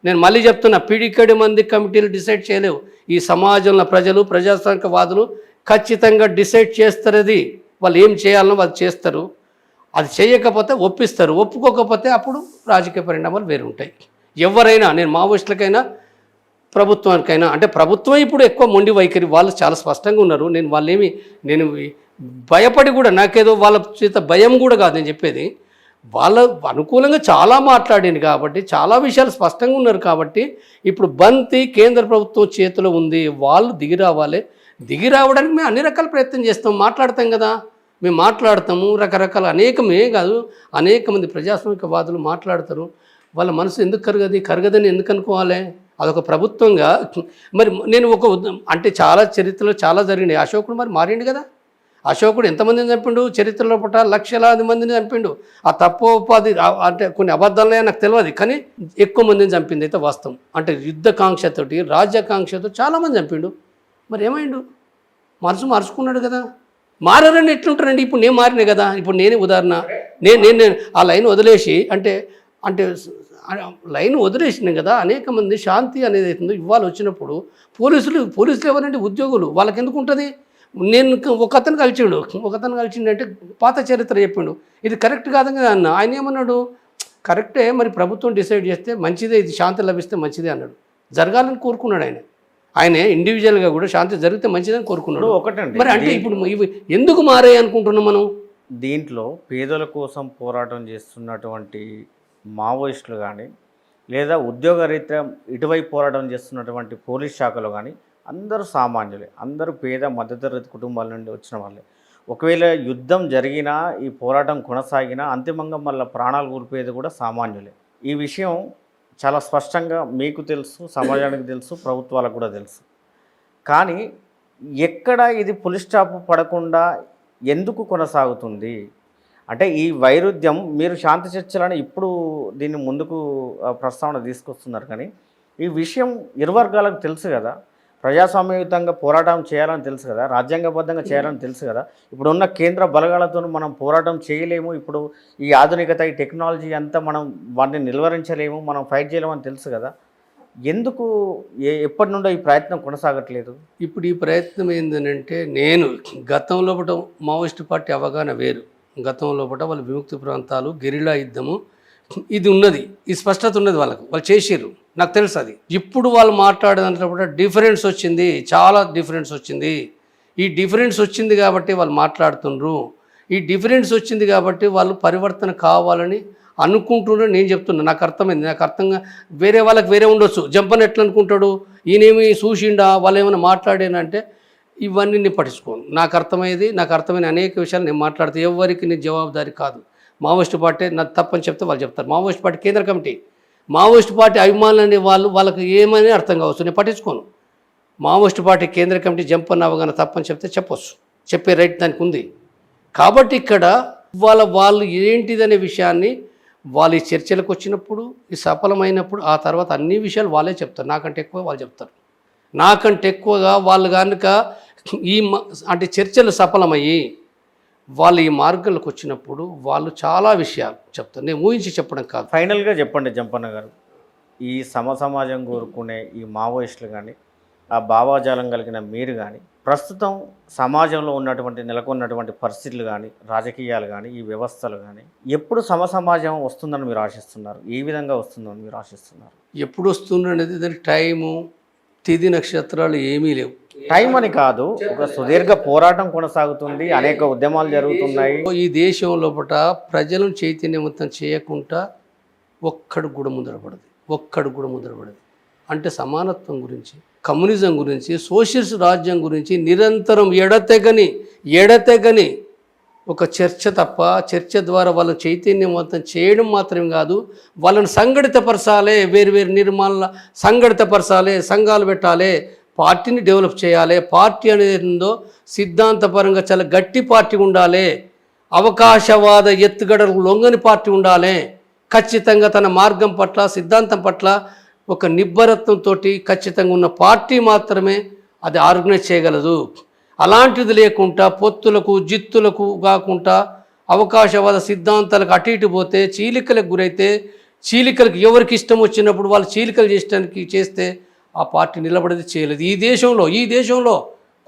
నేను మళ్ళీ చెప్తున్నా, పిడికడి మంది కమిటీలు డిసైడ్ చేయలేవు. ఈ సమాజంలో ప్రజలు, ప్రజాస్వామికవాదులు ఖచ్చితంగా డిసైడ్ చేస్తారు. అది వాళ్ళు ఏం చేయాలనో వాళ్ళు చేస్తారు. అది చేయకపోతే ఒప్పిస్తారు, ఒప్పుకోకపోతే అప్పుడు రాజకీయ పరిణామాలు వేరు ఉంటాయి. ఎవరైనా, నేను మావోయిస్టులకైనా ప్రభుత్వానికైనా, అంటే ప్రభుత్వం ఇప్పుడు ఎక్కువ మొండి వైఖరి, వాళ్ళు చాలా స్పష్టంగా ఉన్నారు. నేను భయపడి కూడా, నాకేదో వాళ్ళ చేత భయం కూడా కాదు నేను చెప్పేది. వాళ్ళ అనుకూలంగా చాలా మాట్లాడింది కాబట్టి, చాలా విషయాలు స్పష్టంగా ఉన్నారు కాబట్టి, ఇప్పుడు బంతి కేంద్ర ప్రభుత్వం చేతిలో ఉంది, వాళ్ళు దిగి రావాలి. దిగి రావడానికి మేము అన్ని రకాల ప్రయత్నం చేస్తాం, మాట్లాడతాం కదా. మేము మాట్లాడతాము, రకరకాల అనేకమే కాదు, అనేక మంది ప్రజాస్వామికవాదులు మాట్లాడతారు. వాళ్ళ మనసు ఎందుకు కరగదని ఎందుకు అనుకోవాలి? అదొక ప్రభుత్వంగా మరి నేను అంటే చాలా చరిత్రలో చాలా జరిగినాయి. అశోకుడు మరి మారిండు కదా. అశోకుడు ఎంతమందిని చంపిండు చరిత్రలో పుట్ట లక్షలాది మందిని చంపిండు. ఆ తప్పోపాధి అంటే కొన్ని అబద్ధాలనే నాకు తెలియదు, కానీ ఎక్కువ మందిని చంపింది అయితే వాస్తవం. అంటే యుద్ధకాంక్షతోటి రాజ్యాకాంక్షతో చాలామంది చంపిండు. మరి ఏమైండు? మార్చుకున్నాడు కదా. మారని ఎట్లుంటారండి? ఇప్పుడు నేను మారినా కదా. ఇప్పుడు నేనే ఉదాహరణ, నేను ఆ లైన్ వదిలేసి అంటే లైన్ వదిలేసినాం కదా. అనేక మంది శాంతి అనేది అవుతుందో ఇవాళ వచ్చినప్పుడు పోలీసులు ఎవరంటే ఉద్యోగులు, వాళ్ళకి ఎందుకు ఉంటుంది? నేను ఒక అతను కలిసిండు అంటే పాత చరిత్ర చెప్పిండు, ఇది కరెక్ట్ కాదు కదా అన్న. ఆయన ఏమన్నాడు? కరెక్టే, మరి ప్రభుత్వం డిసైడ్ చేస్తే మంచిదే, ఇది శాంతి లభిస్తే మంచిదే అన్నాడు. జరగాలని కోరుకున్నాడు ఆయనే ఇండివిజువల్గా కూడా శాంతి జరిగితే మంచిదని కోరుకున్నాడు. ఒకటండి, మరి అంటే ఇప్పుడు ఇవి ఎందుకు మారాయి అనుకుంటున్నాం మనం? దీంట్లో పేదల కోసం పోరాటం చేస్తున్నటువంటి మావోయిస్టులు కానీ, లేదా ఉద్యోగరీత్యా ఇటువైపు పోరాటం చేస్తున్నటువంటి పోలీస్ శాఖలో కానీ అందరూ సామాన్యులే, అందరూ పేద మధ్యతరగతి కుటుంబాల నుండి వచ్చిన వాళ్ళే. ఒకవేళ యుద్ధం జరిగినా, ఈ పోరాటం కొనసాగినా అంతిమంగా మళ్ళీ ప్రాణాలు కోల్పోయేది కూడా సామాన్యులే. ఈ విషయం చాలా స్పష్టంగా మీకు తెలుసు, సమాజానికి తెలుసు, ప్రభుత్వాలకు కూడా తెలుసు. కానీ ఎక్కడ ఇది పులి స్టాప్ పడకుండా ఎందుకు కొనసాగుతుంది అంటే ఈ వైరుధ్యం? మీరు శాంతి చర్చలను ఇప్పుడు దీన్ని ముందుకు ప్రస్తావన తీసుకొస్తున్నారు, కానీ ఈ విషయం ఇరు వర్గాలకు తెలుసు కదా. ప్రజాస్వామ్యయుతంగా పోరాటం చేయాలని తెలుసు కదా, రాజ్యాంగబద్ధంగా చేయాలని తెలుసు కదా. ఇప్పుడు ఉన్న కేంద్ర బలగాలతో మనం పోరాటం చేయలేము, ఇప్పుడు ఈ ఆధునికత, ఈ టెక్నాలజీ అంతా మనం వాటిని నిలువరించలేము, మనం ఫైట్ చేయలేమని తెలుసు కదా. ఎందుకు ఎప్పటి నుండో ఈ ప్రయత్నం కొనసాగట్లేదు? ఇప్పుడు ఈ ప్రయత్నం ఏంటంటే, నేను గతంలో మావోయిస్టు పార్టీ అవగాహన వేరు. గతంలో వాళ్ళు విముక్తి ప్రాంతాలు, గెరిలా యుద్ధము ఇది ఉన్నది, ఈ స్పష్టత ఉన్నది, వాళ్ళు చేసిర్రు, నాకు తెలుసు అది. ఇప్పుడు వాళ్ళు మాట్లాడేదంటే డిఫరెన్స్ వచ్చింది, చాలా డిఫరెన్స్ వచ్చింది. ఈ డిఫరెన్స్ వచ్చింది కాబట్టి వాళ్ళు మాట్లాడుతున్నారు. ఈ డిఫరెన్స్ వచ్చింది కాబట్టి వాళ్ళు పరివర్తన కావాలని అనుకుంటున్నారు. నేను చెప్తున్నా, నాకు అర్థమైంది. నాకు అర్థంగా వేరే వాళ్ళకి వేరే ఉండొచ్చు. జంపని ఎట్లా అనుకుంటాడు, ఈయనేమి చూసిండా, వాళ్ళు ఏమైనా మాట్లాడానంటే ఇవన్నీ నేను పట్టించుకోను. నాకు అర్థమైన అనేక విషయాలు నేను మాట్లాడితే ఎవరికి నేను జవాబుదారి కాదు. మావోయిస్టు పార్టీ నాకు తప్పని చెప్తే వాళ్ళు చెప్తారు. మావోయిస్టు పార్టీ కేంద్ర కమిటీ, మావోయిస్టు పార్టీ అభిమానులు అనే వాళ్ళకి ఏమని అర్థం కావచ్చు, నేను పట్టించుకోను. మావోయిస్టు పార్టీ కేంద్ర కమిటీ జంపన్న అవగాహన తప్పని చెప్తే చెప్పొచ్చు, చెప్పే రైట్ దానికి ఉంది. కాబట్టి ఇక్కడ వాళ్ళు ఏంటిదనే విషయాన్ని వాళ్ళు ఈ చర్చలకు వచ్చినప్పుడు, ఈ సఫలమైనప్పుడు, ఆ తర్వాత అన్ని విషయాలు వాళ్ళే చెప్తారు. నాకంటే ఎక్కువ వాళ్ళు చెప్తారు. నాకంటే ఎక్కువగా వాళ్ళు కనుక అంటే చర్చలు సఫలమయ్యి వాళ్ళు ఈ మార్గంలోకి వచ్చినప్పుడు వాళ్ళు చాలా విషయాలు చెప్తారు. నేను ఊహించి చెప్పడం కాదు. ఫైనల్గా చెప్పండి జంపన్న గారు, ఈ సమాజం కోరుకునే ఈ మావోయిస్టులు కానీ, ఆ భావాజాలం కలిగిన మీరు కానీ, ప్రస్తుతం సమాజంలో నెలకొన్నటువంటి పరిస్థితులు కానీ, రాజకీయాలు కానీ, ఈ వ్యవస్థలు కానీ ఎప్పుడు సమాజం వస్తుందని మీరు ఆశిస్తున్నారు? ఏ విధంగా వస్తుందని మీరు ఆశిస్తున్నారు? ఎప్పుడు వస్తుంది అనేది దానికి టైము, తిథి, నక్షత్రాలు ఏమీ లేవు. టైం అని కాదు, ఒక సుదీర్ఘ పోరాటం కొనసాగుతుంది, అనేక ఉద్యమాలు జరుగుతున్నాయి. ఈ దేశం లోపల ప్రజలను చైతన్యవంతం చేయకుండా ఒక్కడు కూడా ముందరపడదు. అంటే సమానత్వం గురించి, కమ్యూనిజం గురించి, సోషలిస్ట్ రాజ్యం గురించి నిరంతరం ఎడతెగని ఒక చర్చ తప్ప, చర్చ ద్వారా వాళ్ళని చైతన్యవంతం చేయడం మాత్రమే కాదు, వాళ్ళని సంఘటితపరచాలి, వేరు నిర్మాణ సంఘటితపరచాలి, సంఘాలు పెట్టాలి, పార్టీని డెవలప్ చేయాలి. పార్టీ అనేది ఉందో సిద్ధాంతపరంగా చాలా గట్టి పార్టీ ఉండాలి, అవకాశవాద ఎత్తుగడలకు లొంగని పార్టీ ఉండాలి, ఖచ్చితంగా తన మార్గం పట్ల, సిద్ధాంతం పట్ల ఒక నిబ్బరత్వంతో ఖచ్చితంగా ఉన్న పార్టీ మాత్రమే అది ఆర్గనైజ్ చేయగలదు. అలాంటిది లేకుండా పొత్తులకు జిత్తులకు కాకుండా అవకాశవాద సిద్ధాంతాలకు అటు ఇటు పోతే చీలికలకు గురైతే, చీలికలకు ఎవరికి ఇష్టం వచ్చినప్పుడు వాళ్ళు చీలికలు చేస్తే ఆ పార్టీ నిలబడేది చేయలేదు. ఈ దేశంలో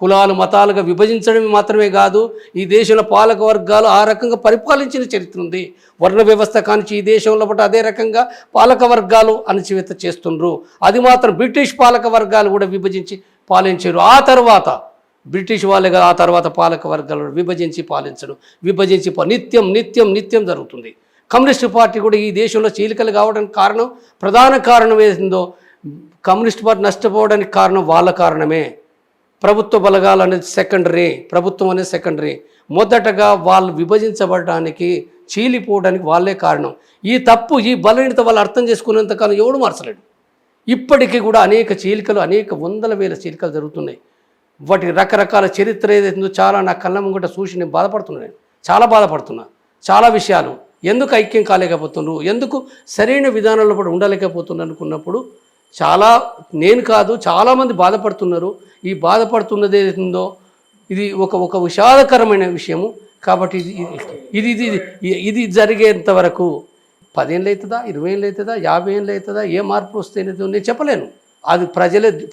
కులాలు మతాలుగా విభజించడం మాత్రమే కాదు, ఈ దేశంలో పాలక వర్గాలు ఆ రకంగా పరిపాలించిన చరిత్ర ఉంది. వర్ణ వ్యవస్థ కానించి ఈ దేశంలో అదే రకంగా పాలక వర్గాలు అణచివేత చేస్తుండ్రు. అది మాత్రం బ్రిటిష్ పాలక వర్గాలు కూడా విభజించి పాలించారు. ఆ తర్వాత బ్రిటిష్ వాళ్ళే కదా ఆ తర్వాత పాలక వర్గాలు విభజించి పాలించడం, నిత్యం జరుగుతుంది. కమ్యూనిస్టు పార్టీ కూడా ఈ దేశంలో చీలికలు కావడానికి ప్రధాన కారణం ఏందో, కమ్యూనిస్ట్ పార్టీ నష్టపోవడానికి కారణం వాళ్ళ కారణమే. ప్రభుత్వ బలగాలు అనేది ప్రభుత్వం అనేది సెకండరీ. మొదటగా వాళ్ళు విభజించబడడానికి, చీలిపోవడానికి వాళ్ళే కారణం. ఈ తప్పు, ఈ బలహీనత వాళ్ళు అర్థం చేసుకునేంతకాలం ఎవడు మార్చలేడు. ఇప్పటికీ కూడా అనేక చీలికలు, అనేక వందల వేల చీలికలు జరుగుతున్నాయి. వాటికి రకరకాల చరిత్ర ఏదైతుందో చాలా నా కళ్ళ ముంగట చూసి నేను బాధపడుతున్నాను. చాలా బాధపడుతున్నా. చాలా విషయాలు ఎందుకు ఐక్యం కాలేకపోతున్నారు, ఎందుకు సరైన విధానంలో కూడా ఉండలేకపోతున్నారు అనుకున్నప్పుడు నేను కాదు చాలామంది బాధపడుతున్నారు. ఈ బాధపడుతున్నది ఏదైతుందో ఇది ఒక విషాదకరమైన విషయము. కాబట్టి ఇది జరిగేంత వరకు 10 ఏళ్ళు అవుతుందా, 20 ఏళ్ళు అవుతుందా, 50 ఏళ్ళు అవుతుందా, ఏ మార్పు వస్తే నేను చెప్పలేను. అది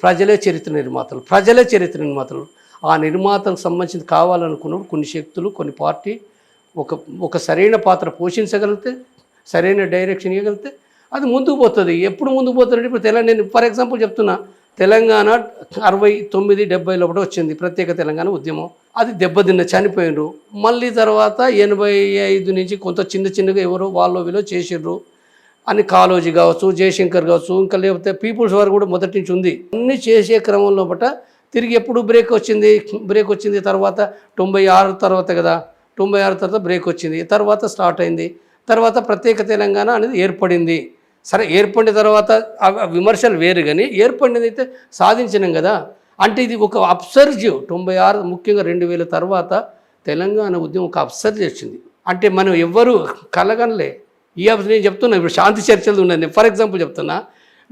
ప్రజలే చరిత్ర నిర్మాతలు. ఆ నిర్మాతలకు సంబంధించి కావాలనుకున్నప్పుడు కొన్ని శక్తులు, కొన్ని పార్టీ ఒక సరైన పాత్ర పోషించగలిగితే, సరైన డైరెక్షన్ ఇవ్వగలిగితే అది ముందుకు పోతుంది. ఎప్పుడు ముందుకు పోతుంది? ఇప్పుడు నేను ఫర్ ఎగ్జాంపుల్ చెప్తున్నా, తెలంగాణ 69, 70 లోపల వచ్చింది ప్రత్యేక తెలంగాణ ఉద్యమం. అది దెబ్బతిన్న చనిపోయినరు. మళ్ళీ తర్వాత 85 నుంచి కొంత చిన్నగా ఎవరో వాళ్ళు వీళ్ళు చేసిర్రు అని కాళోజీ కావచ్చు, జయశంకర్ కావచ్చు, ఇంకా లేకపోతే పీపుల్స్ వారు కూడా మొదటి నుంచి ఉంది. అన్నీ చేసే క్రమంలో తిరిగి ఎప్పుడు బ్రేక్ వచ్చింది తర్వాత 96 తర్వాత కదా, 96 తర్వాత బ్రేక్ వచ్చింది, తర్వాత స్టార్ట్ అయింది, తర్వాత ప్రత్యేక తెలంగాణ అనేది ఏర్పడింది. సరే, ఏర్పడిన తర్వాత విమర్శలు వేరు, కానీ ఏర్పడినది అయితే సాధించినాం కదా. అంటే ఇది ఒక అప్సర్జ్. 96 ముఖ్యంగా 2000 తర్వాత తెలంగాణ ఉద్యమం ఒక అప్సర్జ్ వచ్చింది. అంటే మనం ఎవ్వరూ కలగనలే. నేను చెప్తున్నా, ఇప్పుడు శాంతి చర్చలు ఉన్నది. ఫర్ ఎగ్జాంపుల్ చెప్తున్నా,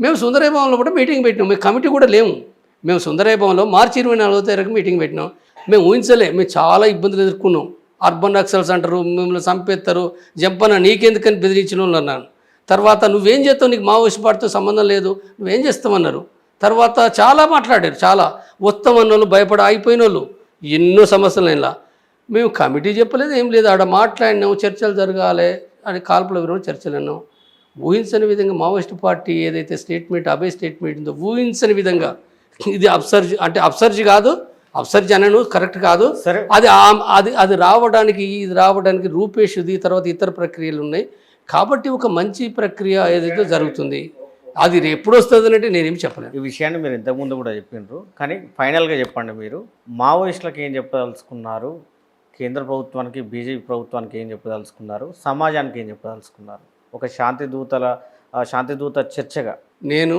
మేము సుందరయ్య భవన్లో కూడా మీటింగ్ పెట్టినాం. మేము కమిటీ కూడా లేము. మేము సుందరయ్య భవన్లో మార్చి 24వ తారీఖు మీటింగ్ పెట్టినాం. మేము ఊహించలే. మేము చాలా ఇబ్బందులు ఎదుర్కొన్నాం. అర్బన్ నక్సల్స్ అంటారు, మిమ్మల్ని చంపేస్తారు, జంపన నీకెందుకని బెదిరించిన వాళ్ళు అన్నాను. తర్వాత నువ్వేం చేస్తావు, నీకు మావోయిస్ట్ పార్టీతో సంబంధం లేదు, నువ్వేం చేస్తామన్నారు. తర్వాత చాలా మాట్లాడారు. చాలా వస్తామన్న వాళ్ళు, భయపడి ఆగిపోయిన వాళ్ళు, ఎన్నో సమస్యలు. ఇలా మేము కమిటీ చెప్పలేదు, ఏం లేదు. ఆడ మాట్లాడినాం, చర్చలు జరగాలి అని కాల్పుల విరోధం చర్చలు అన్నాం. ఊహించని విధంగా మావోయిస్ట్ పార్టీ ఏదైతే స్టేట్మెంట్, అభయ స్టేట్మెంట్ ఉందో, ఊహించని విధంగా ఇది అప్సర్జ్ కాదు, అప్సర్జ్ అనను కరెక్ట్ కాదు. అది రావడానికి రూపేష్ది తర్వాత ఇతర ప్రక్రియలు ఉన్నాయి. కాబట్టి ఒక మంచి ప్రక్రియ ఏదైతే జరుగుతుంది, అది ఎప్పుడు వస్తుంది అంటే నేనేమి చెప్పలేను. ఈ విషయాన్ని మీరు ఇంతకుముందు కూడా చెప్పిండ్రు, కానీ ఫైనల్గా చెప్పండి, మీరు మావోయిస్టులకు ఏం చెప్పదలుచుకున్నారు, కేంద్ర ప్రభుత్వానికి, బీజేపీ ప్రభుత్వానికి ఏం చెప్పదలుచుకున్నారు, సమాజానికి ఏం చెప్పదలుచుకున్నారు? ఒక శాంతిదూత చర్చగా నేను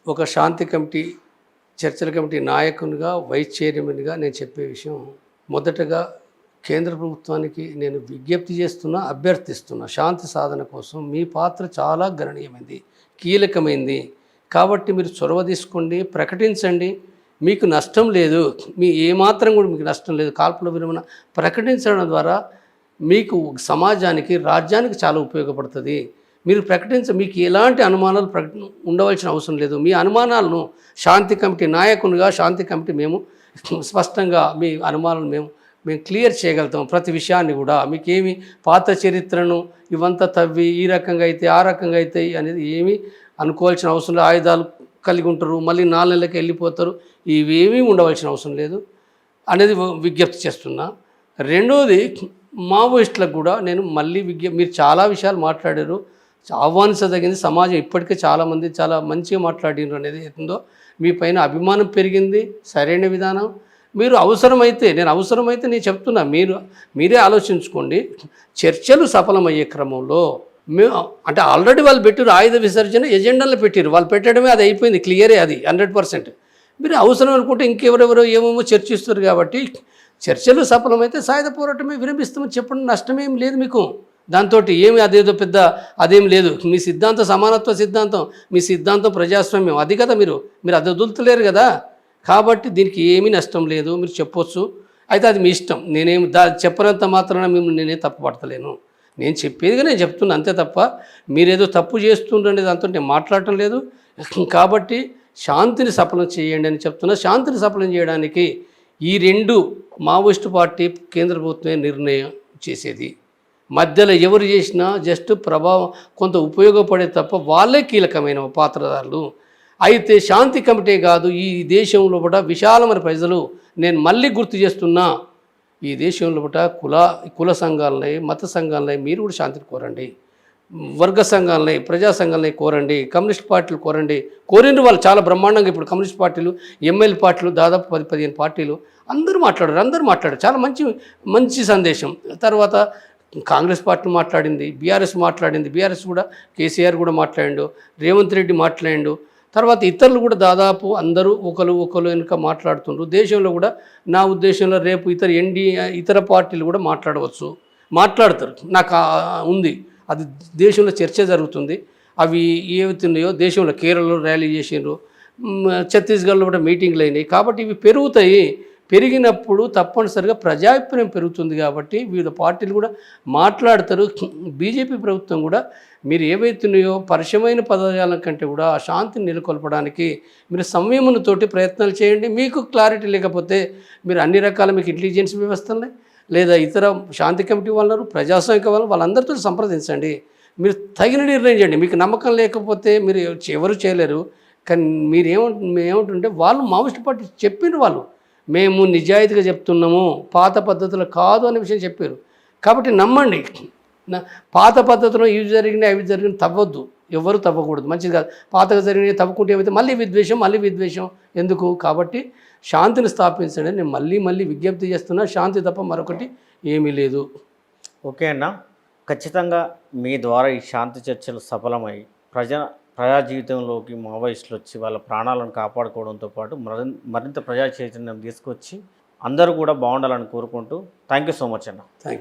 ఒక శాంతి కమిటీ, చర్చల కమిటీ నాయకునిగా, వైస్ చైర్మన్గా నేను చెప్పే విషయం, మొదటగా కేంద్ర ప్రభుత్వానికి నేను విజ్ఞప్తి చేస్తున్నా, అభ్యర్థిస్తున్నా, శాంతి సాధన కోసం మీ పాత్ర చాలా గణనీయమైంది, కీలకమైంది. కాబట్టి మీరు చొరవ తీసుకోండి, ప్రకటించండి. మీకు నష్టం లేదు, ఏమాత్రం కూడా మీకు నష్టం లేదు. కాల్పుల విరమణ ప్రకటించడం ద్వారా మీకు సమాజానికి, రాజ్యానికి చాలా ఉపయోగపడుతుంది. మీరు మీకు ఎలాంటి అనుమానాలు ఉండవలసిన అవసరం లేదు. మీ అనుమానాలను శాంతి కమిటీ నాయకునిగా, శాంతి కమిటీ మేము స్పష్టంగా మీ అనుమానాలను మేము క్లియర్ చేయగలుగుతాం. ప్రతి విషయాన్ని కూడా మీకేమి పాత చరిత్రను ఇవంతా తవ్వి ఈ రకంగా అయితే ఆ రకంగా అయితే అనేది ఏమీ అనుకోవాల్సిన అవసరం లేదు. ఆయుధాలు కలిగి ఉంటారు, మళ్ళీ 4 నెలలకి వెళ్ళిపోతారు, ఇవేమీ ఉండవలసిన అవసరం లేదు అనేది విజ్ఞప్తి చేస్తున్నా. రెండోది, మావోయిస్టులకు కూడా నేను మళ్ళీ మీరు చాలా విషయాలు మాట్లాడారు, ఆహ్వానించదగింది. సమాజం ఇప్పటికే చాలామంది చాలా మంచిగా మాట్లాడినారు అనేది ఏందో, మీ పైన అభిమానం పెరిగింది, సరైన విధానం. మీరు అవసరమైతే నేను చెప్తున్నా, మీరే ఆలోచించుకోండి. చర్చలు సఫలమయ్యే క్రమంలో అంటే ఆల్రెడీ వాళ్ళు పెట్టారు, ఆయుధ విసర్జన ఎజెండాలో పెట్టారు, వాళ్ళు పెట్టడమే అది అయిపోయింది, క్లియరే, అది 100%. మీరు అవసరం అనుకుంటే ఇంకెవరెవరో ఏమేమో చర్చిస్తారు. కాబట్టి చర్చలు సఫలమైతే సాయుధ పోరాటమే విరమిస్తామని చెప్పడం నష్టమేం లేదు మీకు. దాంతో ఏమి అదేదో పెద్ద అదేం లేదు. మీ సిద్ధాంతం సమానత్వ సిద్ధాంతం, మీ సిద్ధాంతం ప్రజాస్వామ్యం, అది కదా మీరు అది వదులుతలేరు కదా. కాబట్టి దీనికి ఏమీ నష్టం లేదు, మీరు చెప్పొచ్చు. అయితే అది మీ ఇష్టం. నేనేమి చెప్పనంత మాత్రాన మిమ్మల్ని నేనే తప్పు పడతలేను. నేను చెప్పేదిగా నేను చెప్తున్నా, అంతే తప్ప మీరేదో తప్పు చేస్తుండే దాంతో నేను మాట్లాడటం లేదు. కాబట్టి శాంతిని సఫలం చేయండి అని చెప్తున్నా. శాంతిని సఫలం చేయడానికి ఈ 2 మావోయిస్టు పార్టీ, కేంద్ర ప్రభుత్వమే నిర్ణయం చేసేది. మధ్యలో ఎవరు చేసినా జస్ట్ ప్రభావం కొంత ఉపయోగపడే తప్ప వాళ్ళే కీలకమైన పాత్రధారులు. అయితే శాంతి కమిటీ కాదు, ఈ దేశంలో కూడా విశాలమైన ప్రజలు, నేను మళ్ళీ గుర్తు చేస్తున్నా, ఈ దేశంలో కూడా కుల సంఘాలని, మత సంఘాలని మీరు కూడా శాంతిని కోరండి, వర్గ సంఘాలని, ప్రజా సంఘాలని కోరండి, కమ్యూనిస్ట్ పార్టీలు కోరండి. కోరిండ్రు వాళ్ళు చాలా బ్రహ్మాండంగా. ఇప్పుడు కమ్యూనిస్ట్ పార్టీలు, ఎంఎల్ పార్టీలు, దాదాపు 10-15 పార్టీలు అందరూ మాట్లాడారు. చాలా మంచి సందేశం. తర్వాత కాంగ్రెస్ పార్టీ మాట్లాడింది, బీఆర్ఎస్ మాట్లాడింది, బీఆర్ఎస్ కూడా కేసీఆర్ కూడా మాట్లాడిండు, రేవంత్ రెడ్డి మాట్లాడిండు. తర్వాత ఇతరులు కూడా దాదాపు అందరూ ఒకరు వెనుక మాట్లాడుతుండ్రు. దేశంలో కూడా నా ఉద్దేశంలో రేపు ఇతర పార్టీలు కూడా మాట్లాడతారు. నాకు ఉంది, అది దేశంలో చర్చ జరుగుతుంది. అవి ఏవైతున్నాయో దేశంలో కేరళలో ర్యాలీ చేసిండ్రు, ఛత్తీస్గఢ్లో కూడా మీటింగ్లు అయినాయి. కాబట్టి ఇవి పెరుగుతాయి. పెరిగినప్పుడు తప్పనిసరిగా ప్రజాభిప్రాయం పెరుగుతుంది. కాబట్టి వివిధ పార్టీలు కూడా మాట్లాడతారు. బీజేపీ ప్రభుత్వం కూడా మీరు ఏవైతున్నాయో పరిచయమైన పదజాలం కంటే కూడా ఆ శాంతిని నెలకొల్పడానికి మీరు సంయమనతోటి ప్రయత్నాలు చేయండి. మీకు క్లారిటీ లేకపోతే మీరు అన్ని రకాల మీకు ఇంటెలిజెన్స్ వ్యవస్థలనే లేదా ఇతర శాంతి కమిటీ వాళ్ళను ప్రజాస్వామిక వాళ్ళందరితో సంప్రదించండి. మీరు తగిన నిర్ణయం చేయండి. మీకు నమ్మకం లేకపోతే మీరు ఎవరు చేయలేరు. కానీ ఏమంటుంటే వాళ్ళు మావోయిస్ట్ పార్టీ చెప్పిన వాళ్ళు మేము నిజాయితీగా చెప్తున్నాము, పాత పద్ధతులు కాదు అనే విషయం చెప్పారు. కాబట్టి నమ్మండి. పాత పద్ధతిలో ఇవి జరిగినాయి అవి జరిగిన తవ్వద్దు, ఎవరు తవ్వకూడదు, మంచిది కాదు. పాతగా జరిగినవి తవ్వుకుంటే ఏమైతే మళ్ళీ విద్వేషం ఎందుకు? కాబట్టి శాంతిని స్థాపించండి. నేను మళ్ళీ విజ్ఞప్తి చేస్తున్నా. శాంతి తప్ప మరొకటి ఏమీ లేదు. ఓకే అన్న, ఖచ్చితంగా మీ ద్వారా ఈ శాంతి చర్చలు సఫలమై ప్రజా జీవితంలోకి మావోయిస్టులు వచ్చి వాళ్ళ ప్రాణాలను కాపాడుకోవడంతో పాటు మరింత ప్రజా చైతన్యం తీసుకొచ్చి అందరూ కూడా బాగుండాలని కోరుకుంటూ థ్యాంక్ యూ సో మచ్ అన్న. Thank you.